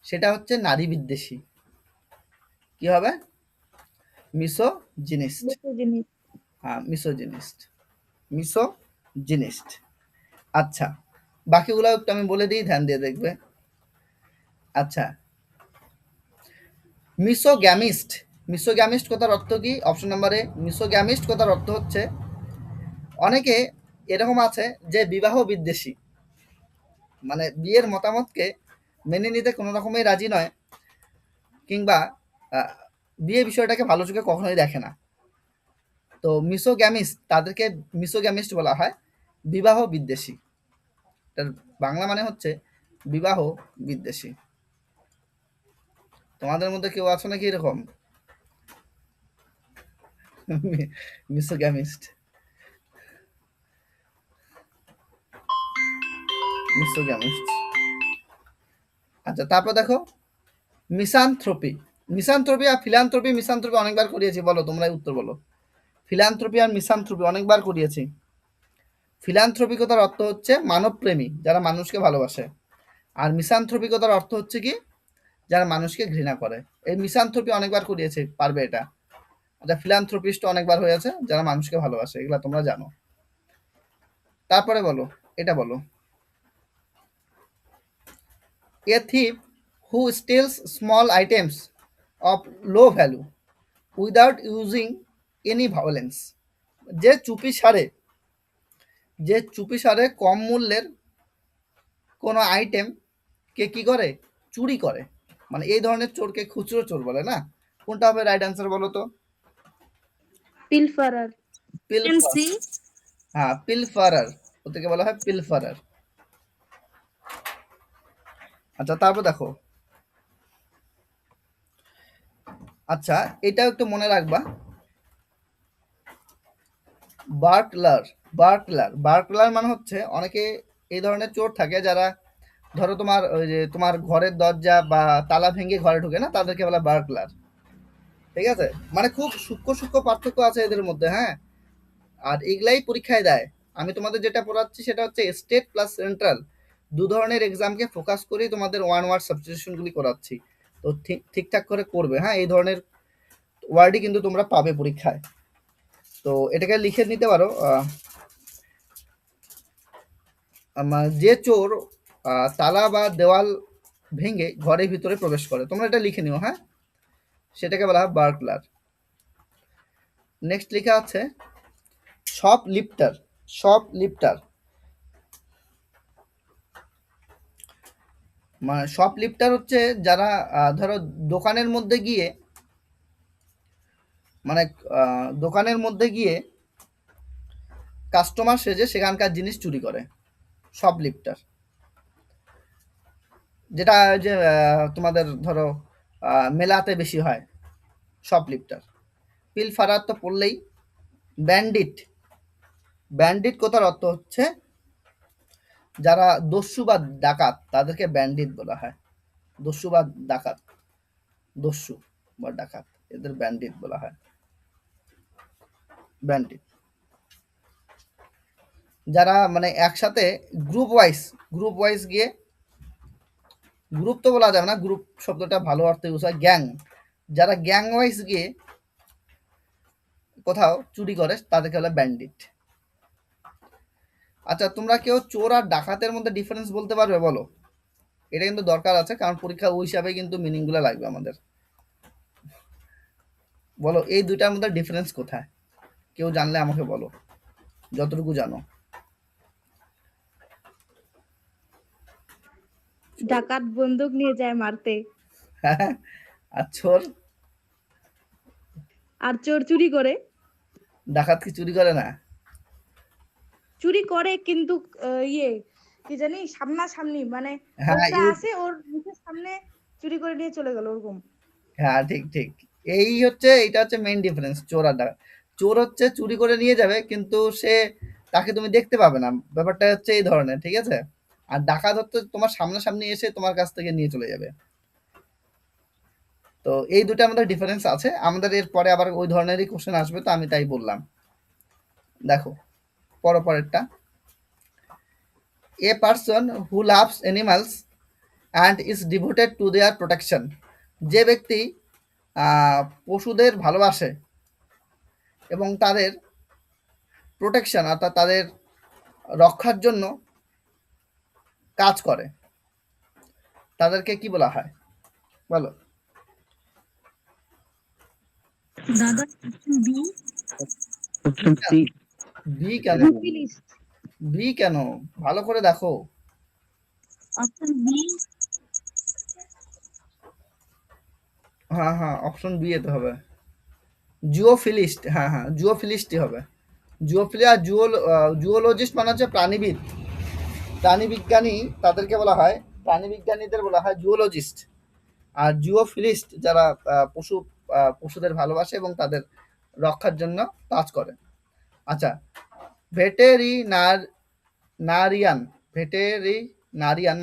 S1: সেটা হচ্ছে নারী বিদ্বেষী। কি হবে? মিসোজিনিস্ট।
S2: জিনিস
S1: হ্যাঁ, মিসোজিনিস্ট, মিসোজিনিস্ট। আচ্ছা, বাকিগুলো একটু আমি বলে দিই, ধ্যান দিয়ে দেখবে। আচ্ছা, মিসোগ্যামিস্ট, মিসোগ্যামিস্ট কথার অর্থ কি? অপশন নাম্বার এ, মিসোগ্যামিস্ট কথার অর্থ হচ্ছে অনেকে এরকম আছে যে বিবাহ বিদ্বেষী, মানে বিয়ের মতামতকে মেনে নিতে কোনো রকমই রাজি নয়, কিংবা বিয়ে বিষয়টাকে ভালো চোখে কখনোই দেখে না। তো মিসোগ্যামিস্ট, তাদেরকে মিসোগ্যামিস্ট বলা হয়, বিবাহ বিদ্বেষী। এটার বাংলা মানে হচ্ছে বিবাহ বিদ্বেষী। তোমাদের মধ্যে কেউ আছো নাকি এরকম মিসোগ্যামিস্ট? মিসোগ্যামিস্ট। আচ্ছা, তারপর দেখো মিসানথ্রপি। মিসানথ্রপি আর ফিলান্থ্রপি, মিসানথ্রপি অনেকবার করিয়েছি, বলো তোমরাই উত্তর বলো। ফিলান্থ্রপি আর মিসানথ্রপি অনেকবার করিয়েছি। ফিলান্থ্রপি কথার অর্থ হচ্ছে মানবপ্রেমী, যারা মানুষকে ভালোবাসে। আর মিসানথ্রপি কথার অর্থ হচ্ছে কি? যারা মানুষকে ঘৃণা করে। এই মিসানথ্রপি অনেকবার করিয়েছে, পারবে এটা। আচ্ছা, ফিলান্থ্রপিস্ট অনেকবার হয়েছে, যারা মানুষকে ভালোবাসে, এগুলা তোমরা জানো। তারপরে বলো, এটা বলো। এ thief who steals small items of low value without using any violence, যে চুপি সারে, যে চুপি সারে কম মূল্যের কোনো আইটেম কে কি করে? চুরি করে। মানে এই ধরনের চোরকে খুচরো চোর বলে না? কোনটা হবে রাইট আনসার বলো তো?
S2: পিলফারার।
S1: পিলফার।
S3: সি।
S1: হ্যাঁ, পিলফারার, ওদেরকে বলা হয় পিলফারার। আচ্ছা, তারপর দেখো। আচ্ছা, এটাও একটু মনে রাখবা, বার্কলার। বার্কলার মানে হচ্ছে অনেকে এই ধরনের চোর থাকে যারা ধরো তোমার ওই যে তোমার ঘরের দরজা বা তালা ভেঙে ঘরে ঢুকে না, তাদেরকে বলা বার্কলার। ঠিক আছে, মানে খুব সূক্ষ্ম সূক্ষ্ম পার্থক্য আছে এদের মধ্যে, হ্যাঁ। আর এগুলাই পরীক্ষায় দেয়। আমি তোমাদের যেটা পড়াচ্ছি সেটা হচ্ছে স্টেট প্লাস সেন্ট্রাল, দু ধরনের এক্সামকে ফোকাস করেই তোমাদের ওয়ান ওয়ার্ড সাবস্টিটিউশনগুলি করাচ্ছি। তো ঠিকঠাক করে করবে, হ্যাঁ। এই ধরনের ওয়ার্ডই কিন্তু তোমরা পাবে পরীক্ষায়। তো এটাকে লিখে নিতে পারো। যে চোর তালা বা দেওয়াল ভেঙে ঘরের ভিতরে প্রবেশ করে, তোমরা এটা লিখে নিও, হ্যাঁ। সেটাকে বলা হয় বার্কলার। নেক্সট লেখা আছে শপ লিফটার। মানে শপ লিফটার হচ্ছে যারা ধরো দোকানের মধ্যে গিয়ে মানে দোকানের মধ্যে গিয়ে কাস্টমার সেজে সেখানকার জিনিস চুরি করে, শপ লিফটার। যেটা যে তোমাদের ধরো মেলাতে বেশি হয় শপ লিফটার। পিলফারার তো পড়লেই। ব্যান্ডিট কথার অর্থ হচ্ছে যারা দস্যু বা ডাকাত, তাদেরকে ব্যান্ডিট বলা হয়। দস্যু বা ডাকাত, দস্যু বা ডাকাত, এদের ব্যান্ডিট বলা হয়। ব্যান্ডিট যারা মানে একসাথে গ্রুপ ওয়াইজ গিয়ে, গ্রুপ তো বলা যাবে না, গ্রুপ শব্দটা ভালো অর্থে ইউজ হয়, গ্যাং। যারা গ্যাং ওয়াইজ গিয়ে কোথাও চুরি করে তাদেরকে বলে ব্যান্ডিট। আচ্ছা, তোমরা কেউ চোর আর ডাকাতের মধ্যে ডিফারেন্স বলতে পারবে? বলো, এটা কিন্তু দরকার আছে, কারণ পরীক্ষা ওই হিসাবে কিন্তু মিনিংগুলো লাগবে আমাদের। বলো এই দুইটার মধ্যে ডিফারেন্স কোথায়? কেউ জানলে আমাকে বলো, যতটুকু জানো।
S2: ডাকাত বন্দুক নিয়ে যায় মারতে,
S1: আর চোর?
S2: আর চোর চুরি করে।
S1: ডাকাত কি চুরি করে না?
S2: চুরি করে কিন্তু কি জানি সামনাসামনি, মানে
S1: হ্যাঁ,
S2: লোকটা আসে ওর মুখের সামনে চুরি করে নিয়ে চলে গেল ওরকম।
S1: হ্যাঁ, ঠিক। এটা হচ্ছে মেইন ডিফারেন্স চোর আর ডাকাত। চোর হচ্ছে চুরি করে নিয়ে যাবে, কিন্তু তাকে তুমি দেখতে পাবে না, ব্যাপারটা হচ্ছে এই ধরনের, ঠিক আছে। আর ডাকাত হচ্ছে তোমার সামনাসামনি এসে তোমার কাছ থেকে নিয়ে চলে যাবে। তো এই দুটার মধ্যে ডিফারেন্স আছে। আমাদের এর পরে আবার ওই ধরনেরই কোশ্চেন আসবে, তো আমি তাই বললাম। দেখো পরেরটা, এ person who loves animals and is devoted to their protection. যে ব্যক্তি পশুদের ভালোবাসে এবং তাদের প্রোটেকশন অর্থাৎ তাদের রক্ষার জন্য কাজ করে, তাদেরকে কি বলা হয়? বলো।
S3: দাদা বি।
S4: Option C.
S1: বি কেন? বি কেন? ভালো করে দেখো।
S3: Option B.
S1: হ্যাঁ, অপশন বি এতে হবে। জুওফিলিস্ট, হ্যাঁ, জুওফিলিস্টই হবে। জুওফিলি আর জুওলজিস্ট মানে হচ্ছে প্রাণীবিজ্ঞানী, তাদেরকে বলা হয়, প্রাণীবিজ্ঞানীদের বলা হয় জুওলজিস্ট। আর জুওফিলিস্ট যারা পশুদের ভালোবাসে এবং তাদের রক্ষার জন্য কাজ করে। আচ্ছা, ভেটেরিনারিয়ান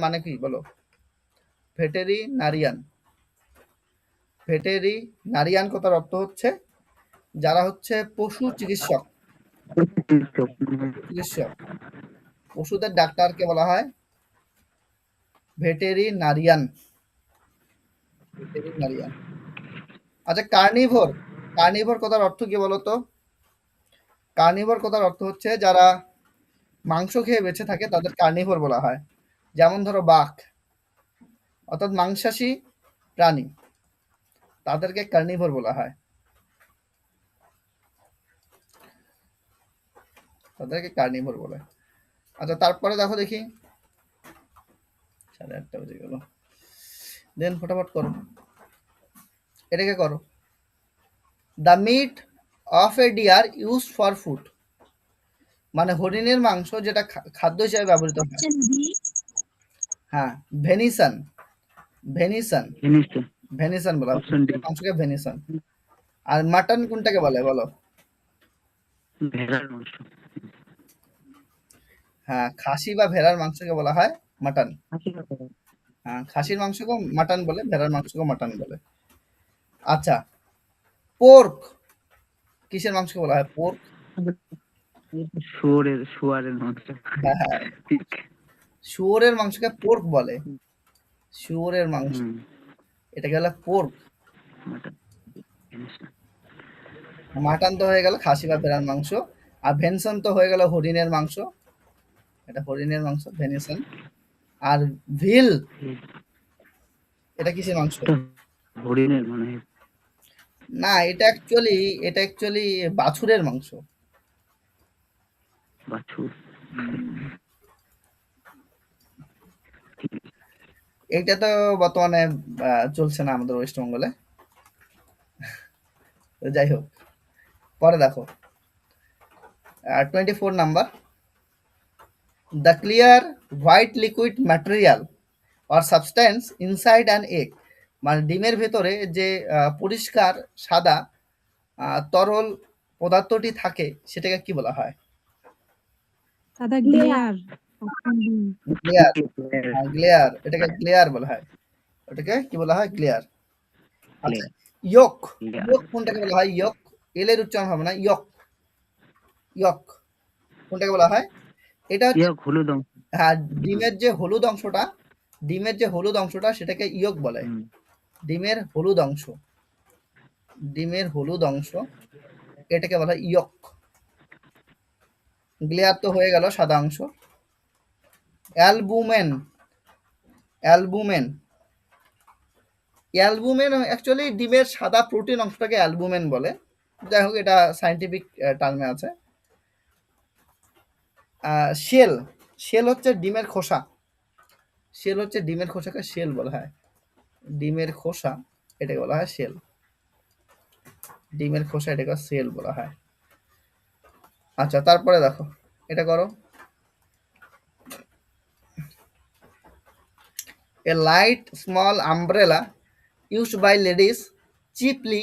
S1: মানে কি বলো? ভেটেরিনারিয়ান কথার অর্থ হচ্ছে যারা হচ্ছে পশু চিকিৎসক। পশুদের ডাক্তারকে বলা হয় ভেটেরিনারিয়ান। আচ্ছা, কার্নিভোর কথার অর্থ কি বলতো? কার্নিভোর কথার অর্থ হচ্ছে যারা মাংস খেয়ে বেঁচে থাকে তাদের কার্নিভোর বলা হয়। যেমন ধরো বাঘ, অর্থাৎ মাংসাশী প্রাণী, তাদেরকে কার্নিভোর বলা হয়। বলে। আচ্ছা, তারপরে দেখো দেখি, 8:30 বেজে গেল। দেন ফটাফট করো, এটাকে করো। The meat of a deer use for food, মানে হরিণের মাংস যেটা খাদ্য হিসেবে ব্যবহৃত হয়।
S3: Option B.
S1: হ্যাঁ, ভেনিসন বলা হয়।
S4: Option D.
S1: মাংসকে ভেনিসন। আর মাটন কোনটাকে বলে বলো?
S4: ভেড়ার মাংস।
S1: হ্যাঁ, খাসি বা ভেড়ার মাংসকে বলা হয় মাটন।
S4: খাসি কথা।
S1: হ্যাঁ, খাসির মাংসকে মাটন বলে, ভেড়ার মাংসকে মাটন বলে। আচ্ছা, পোর্ক কিসের মাংসকে বলা হয়? পোর্ক।
S4: শুয়ারের মাংস।
S1: হ্যাঁ হ্যাঁ,
S4: ঠিক।
S1: শুয়োরের মাংসকে পোর্ক বলে। শুয়োরের মাংস,
S4: হুম,
S1: এটাকে বলে পোর্ক।
S4: মাটন জানিস না।
S1: মাটন তো হয়ে গেল খাসি বা ভেড়ার মাংস, আর ভেনসন তো হয়ে গেল হরিণের মাংস। এটা হরিণের মাংস, ভেনিসন। আর ভিল, এটা কিসের মাংস?
S4: এটা হরিণের মানে
S1: না, এটা অ্যাকচুয়ালি বাছুরের মাংস।
S4: বাছুর।
S1: এইটা তো বর্তমানে চলছে না আমাদের ওয়েস্ট বেঙ্গলে। তো যাই হোক, পরে দেখো 24 number, the clear white liquid material or substance inside an egg, মানে ডিমের ভেতরে যে পরিষ্কার সাদা তরল পদার্থটি থাকে সেটাকে কি বলা হয়?
S3: দাদা glare option B.
S1: Glare. Glare, এটাকে গ্লেয়ার বলা হয়। ওটাকে কি বলা হয়? গ্লেয়ার। আচ্ছা, ইয়ক, ইয়ক কোনটাকে বলা হয়? ইয়ক, এল এর উচ্চারণ হবে না, ইয়ক। ইয়ক কোনটাকে বলা হয়? এটা হচ্ছে,
S4: হলুদ অংশ।
S1: হ্যাঁ, ডিমের যে হলুদ অংশটা সেটাকে ইয়ক বলে।
S4: হুম,
S1: ডিমের হলুদ অংশ, এটাকে বলা হয় ইয়ক। গ্লেয়ার তো হয়ে গেল সাদা অংশ। অ্যালবুমেন, অ্যালবুমেন, অ্যালবুমেন অ্যাকচুয়ালি ডিমের সাদা প্রোটিন অংশটাকে অ্যালবুমেন বলে। যাই হোক, এটা সায়েন্টিফিক টার্মে আছে। শেল, শেল হচ্ছে ডিমের খোসা। ডিমের খোসাকে শেল বলা হয়। ডিমের খোসা, এটাকে বলা হয় শেল। ডিমের খোসা, এটাকে শেল বলা হয়। আচ্ছা, তারপরে দেখো, এটা করো। A light small umbrella used by ladies cheaply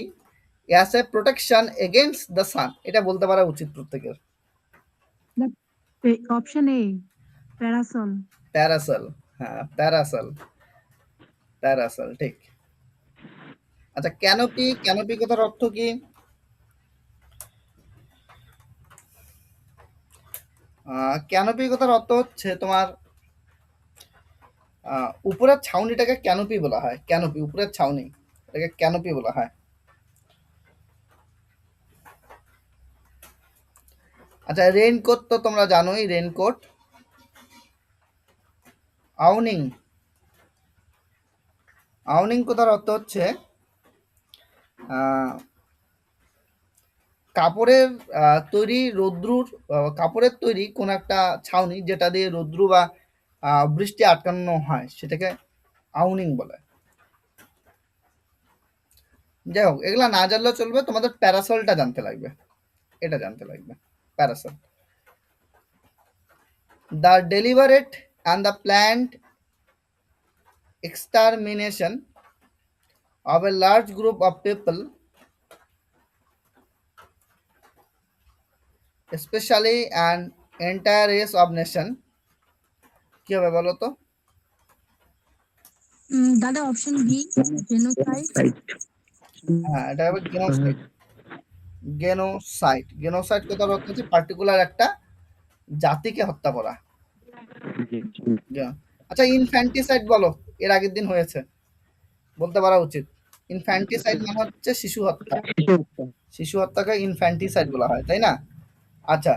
S1: as a protection against the sun, এটা বলতে পারা উচিত প্রত্যেকের।
S3: Option A প্যারাসল।
S1: প্যারাসল, হ্যাঁ, প্যারাসল, প্যারাসল ঠিক। আচ্ছা, ক্যানোপি, ক্যানোপি কথার অর্থ কি? ক্যানোপি কথার অর্থ হচ্ছে তোমার উপরের ছাউনিটাকে ক্যানোপি বলা হয়। ক্যানোপি, উপরের ছাউনি, এটাকে ক্যানোপি বলা হয়। আচ্ছা, রেইনকোট তো তোমরা জানোই, রেইনকোট। আউনিং, আউনিং কথার অর্থ হচ্ছে আহ, কাপড়ের কাপড়ের তৈরি কোন একটা ছাউনি যেটা দিয়ে রৌদ্র বা বৃষ্টি আটকানো হয়, সেটাকে আউনিং বলে। যাই হোক, এগুলা না জানলেও চলবে, তোমাদের প্যারাসলটা জানতে লাগবে, এটা জানতে লাগবে, parasol. The deliberate and the planned extermination of a large group of people, especially an entire race of nation, কি হবে বলো তো?
S3: দাদা অপশন বি জেনোসাইড।
S1: হ্যাঁ, এটা হবে গেনোসাইড। গেনোসাইড, গেনোসাইড কথার অর্থ হচ্ছে পার্টিকুলার একটা জাতিকে হত্যা করা। আচ্ছা, ইনফ্যান্টিসাইড বলো, এর আগের দিন হয়েছে, বলতে পারা উচিত। ইনফ্যান্টিসাইড মানে হচ্ছে শিশু হত্যা। শিশু হত্যাকে ইনফ্যান্টিসাইড বলা হয়, তাই না? আচ্ছা,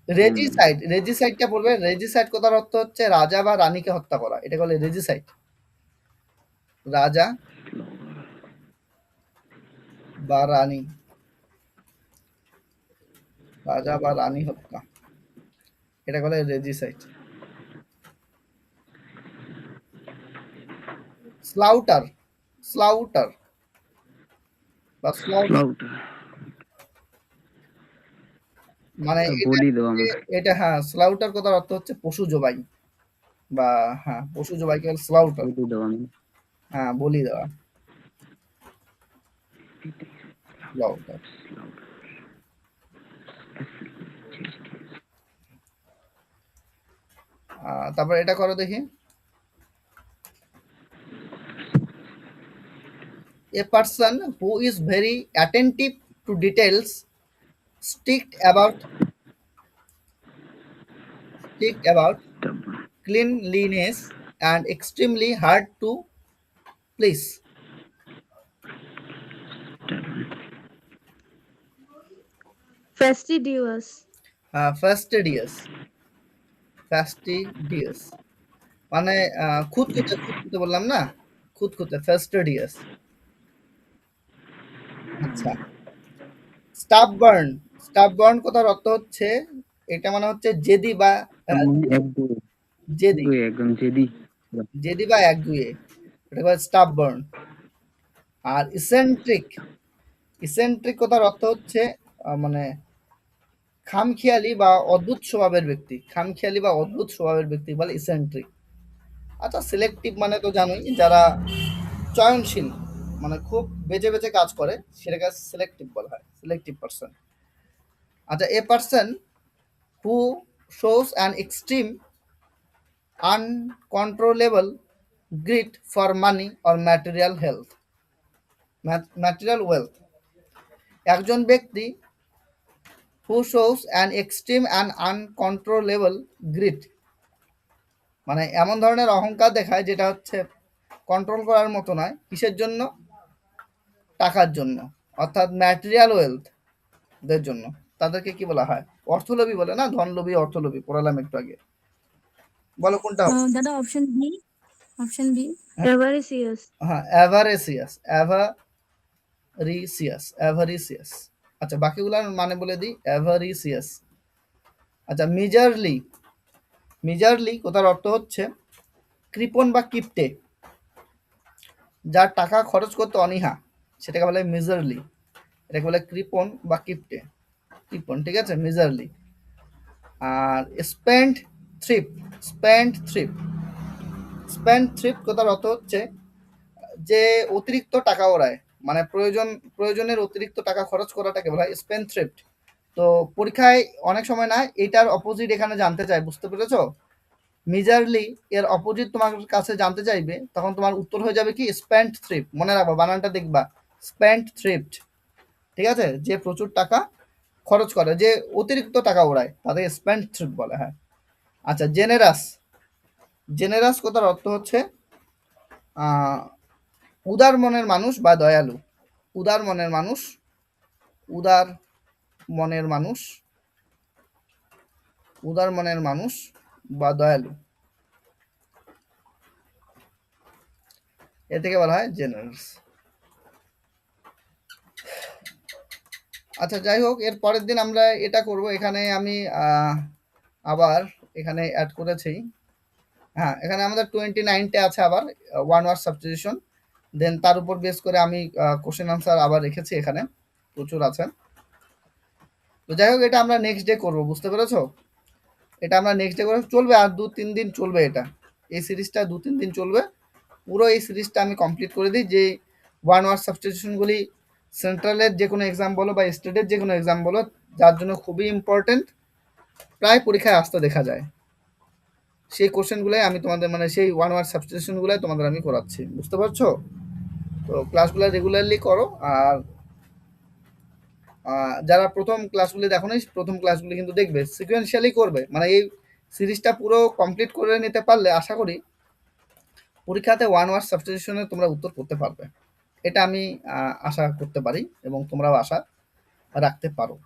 S1: রেজিসাইড, রেজিসাইডটা বলবে। রেজিসাইড কথার অর্থ হচ্ছে রাজা বা রানীকে হত্যা করা, এটা বলে রেজিসাইড। রাজা বা রানী, রাজা বা রানী হত্যা, এটা বলে রেজিসাইড। স্লাউটার, স্লাউটার বা স্লাউটার মানে
S4: বলি দেওয়া আমার।
S1: এটা হ্যাঁ, স্লাউটার কথার অর্থ হচ্ছে পশু জবাই, বা হ্যাঁ, পশু জবাইকে স্লাউটার,
S4: বলি দেওয়া আমি।
S1: হ্যাঁ, বলি দেওয়া, স্লাউটার। তারপর এটা করো দেখি। A person who is very attentive to details, strict about cleanliness, and extremely hard to please.
S2: fastidious,
S1: Fastidious. মানে খুঁতখুঁতে বললাম না, খুঁতখুঁতে, fastidious। আচ্ছা, স্টাববার্ন কথার অর্থ হচ্ছে, এটা মানে হচ্ছে জেদি বা জেদি
S4: একদম জেদি।
S1: জেদি বা একগুঁয়ে, এটা বলে স্টাববার্ন। আর ইসেন্ট্রিক কথার অর্থ হচ্ছে মানে খামখেয়ালি বা অদ্ভুত স্বভাবের ব্যক্তি বলে ইসেন্ট্রিক। আচ্ছা, সিলেক্টিভ মানে তো জানোই, যারা চয়নশীল, মানে খুব বেছে বেছে কাজ করে, সেটাকে সিলেক্টিভ বলা হয়, সিলেক্টিভ পারসন। আচ্ছা, a person who shows an extreme uncontrollable greed for money or material wealth. একজন ব্যক্তি who shows an extreme and uncontrollable greed, মানে এমন ধরনের অহংকার দেখায় যেটা হচ্ছে কন্ট্রোল করার মতো নয়। কিসের জন্য? টাকার জন্য, অর্থাৎ ম্যাটেরিয়াল ওয়েলথ দের জন্য। তাদেরকে কি বলা হয়? অর্থলোভী বলে না, ধনলোভী, অর্থলোভী পড়ালাম একটু আগে। বলো কোনটা হবে?
S3: দাদা অপশন বি।
S2: avaricious,
S1: হ্যাঁ, অ্যাভারিসিয়াস। আচ্ছা, বাকিগুলোর মানে বলে দিই। অ্যাভারিসিয়াস। আচ্ছা, মিজারলি কথার অর্থ হচ্ছে কৃপণ বা কিপ্টে, যার টাকা খরচ করতে অনীহা, সেটাকে বলে মিজারলি। এটাকে বলে কৃপণ বা কিপ্টে, ঠিক আছে, মিজারলি। আর স্পেন্ড থ্রিফট কথার অর্থ হচ্ছে যে অতিরিক্ত টাকা ওড়ায়, মানে প্রয়োজনের অতিরিক্ত টাকা খরচ করাটাকে বলা হয় স্পেন্ড থ্রিফট। তো পরীক্ষায় অনেক সময় না এটার অপোজিট এখানে জানতে চায়, বুঝতে পেরেছো? মিজারলি এর অপোজিট তোমার কাছে জানতে চাইবে, তখন তোমার উত্তর হয়ে যাবে কি? Spend thrift. মনে রাখবা, বানানটা দেখবা, স্পেন্ড থ্রিফট, ঠিক আছে? যে প্রচুর টাকা খরচ করে, যে অতিরিক্ত টাকা ওড়ায়, তাদের স্পেন্ড থ্রিফট বলা হয়। আচ্ছা, জেনারাস কথার অর্থ হচ্ছে উদার মনের মানুষ বা দয়ালু। উদার মনের মানুষ বা দয়ালু, এ থেকে বলা হয় জেনারাস। আচ্ছা, যাই হোক, এর পরের দিন আমরা এটা করব। এখানে আমি আবার এখানে অ্যাড করেছি, হ্যাঁ, এখানে আমাদের 29টা আছে আবার ওয়ান ওয়ার্ড সাবস্টিটিউশন। দেন তার উপর বেস করে আমি কোশ্চেন আনসার আবার রেখেছি, এখানে প্রচুর আছে। তো যাই হোক, এটা আমরা নেক্সট ডে করবো, বুঝতে পেরেছো? এটা আমরা নেক্সট ডে করে চলবে, আর 2-3 দিন চলবে এটা, এই সিরিজটা 2-3 দিন চলবে। পুরো এই সিরিজটা আমি কমপ্লিট করে দিই, যে ওয়ান ওয়ার্ড সাবস্টিটিউশনগুলি সেন্ট্রালের যে কোনো এক্সাম বলো বা স্টেটের যে কোনো এক্সাম বলো, যার জন্য খুবই ইম্পর্টেন্ট, প্রায় পরীক্ষায় আসতে দেখা যায়, সেই কোশ্চেনগুলোই আমি তোমাদের, মানে সেই ওয়ান ওয়ার্ড সাবস্টিটিউশনগুলোই তোমাদের আমি করাচ্ছি, বুঝতে পারছো? তো ক্লাসগুলো রেগুলারলি করো। আর যারা প্রথম ক্লাসগুলি দেখো না, প্রথম ক্লাসগুলি কিন্তু দেখবে, সিকোয়েন্সিয়ালি করবে, মানে এই সিরিজটা পুরো কমপ্লিট করে নিতে পারলে আশা করি পরীক্ষাতে ওয়ান ওয়ার্ড সাবস্টিটিউশনে তোমরা উত্তর করতে পারবে। এটা আমি আশা করতে পারি এবং তোমরাও আশা রাখতে পারো।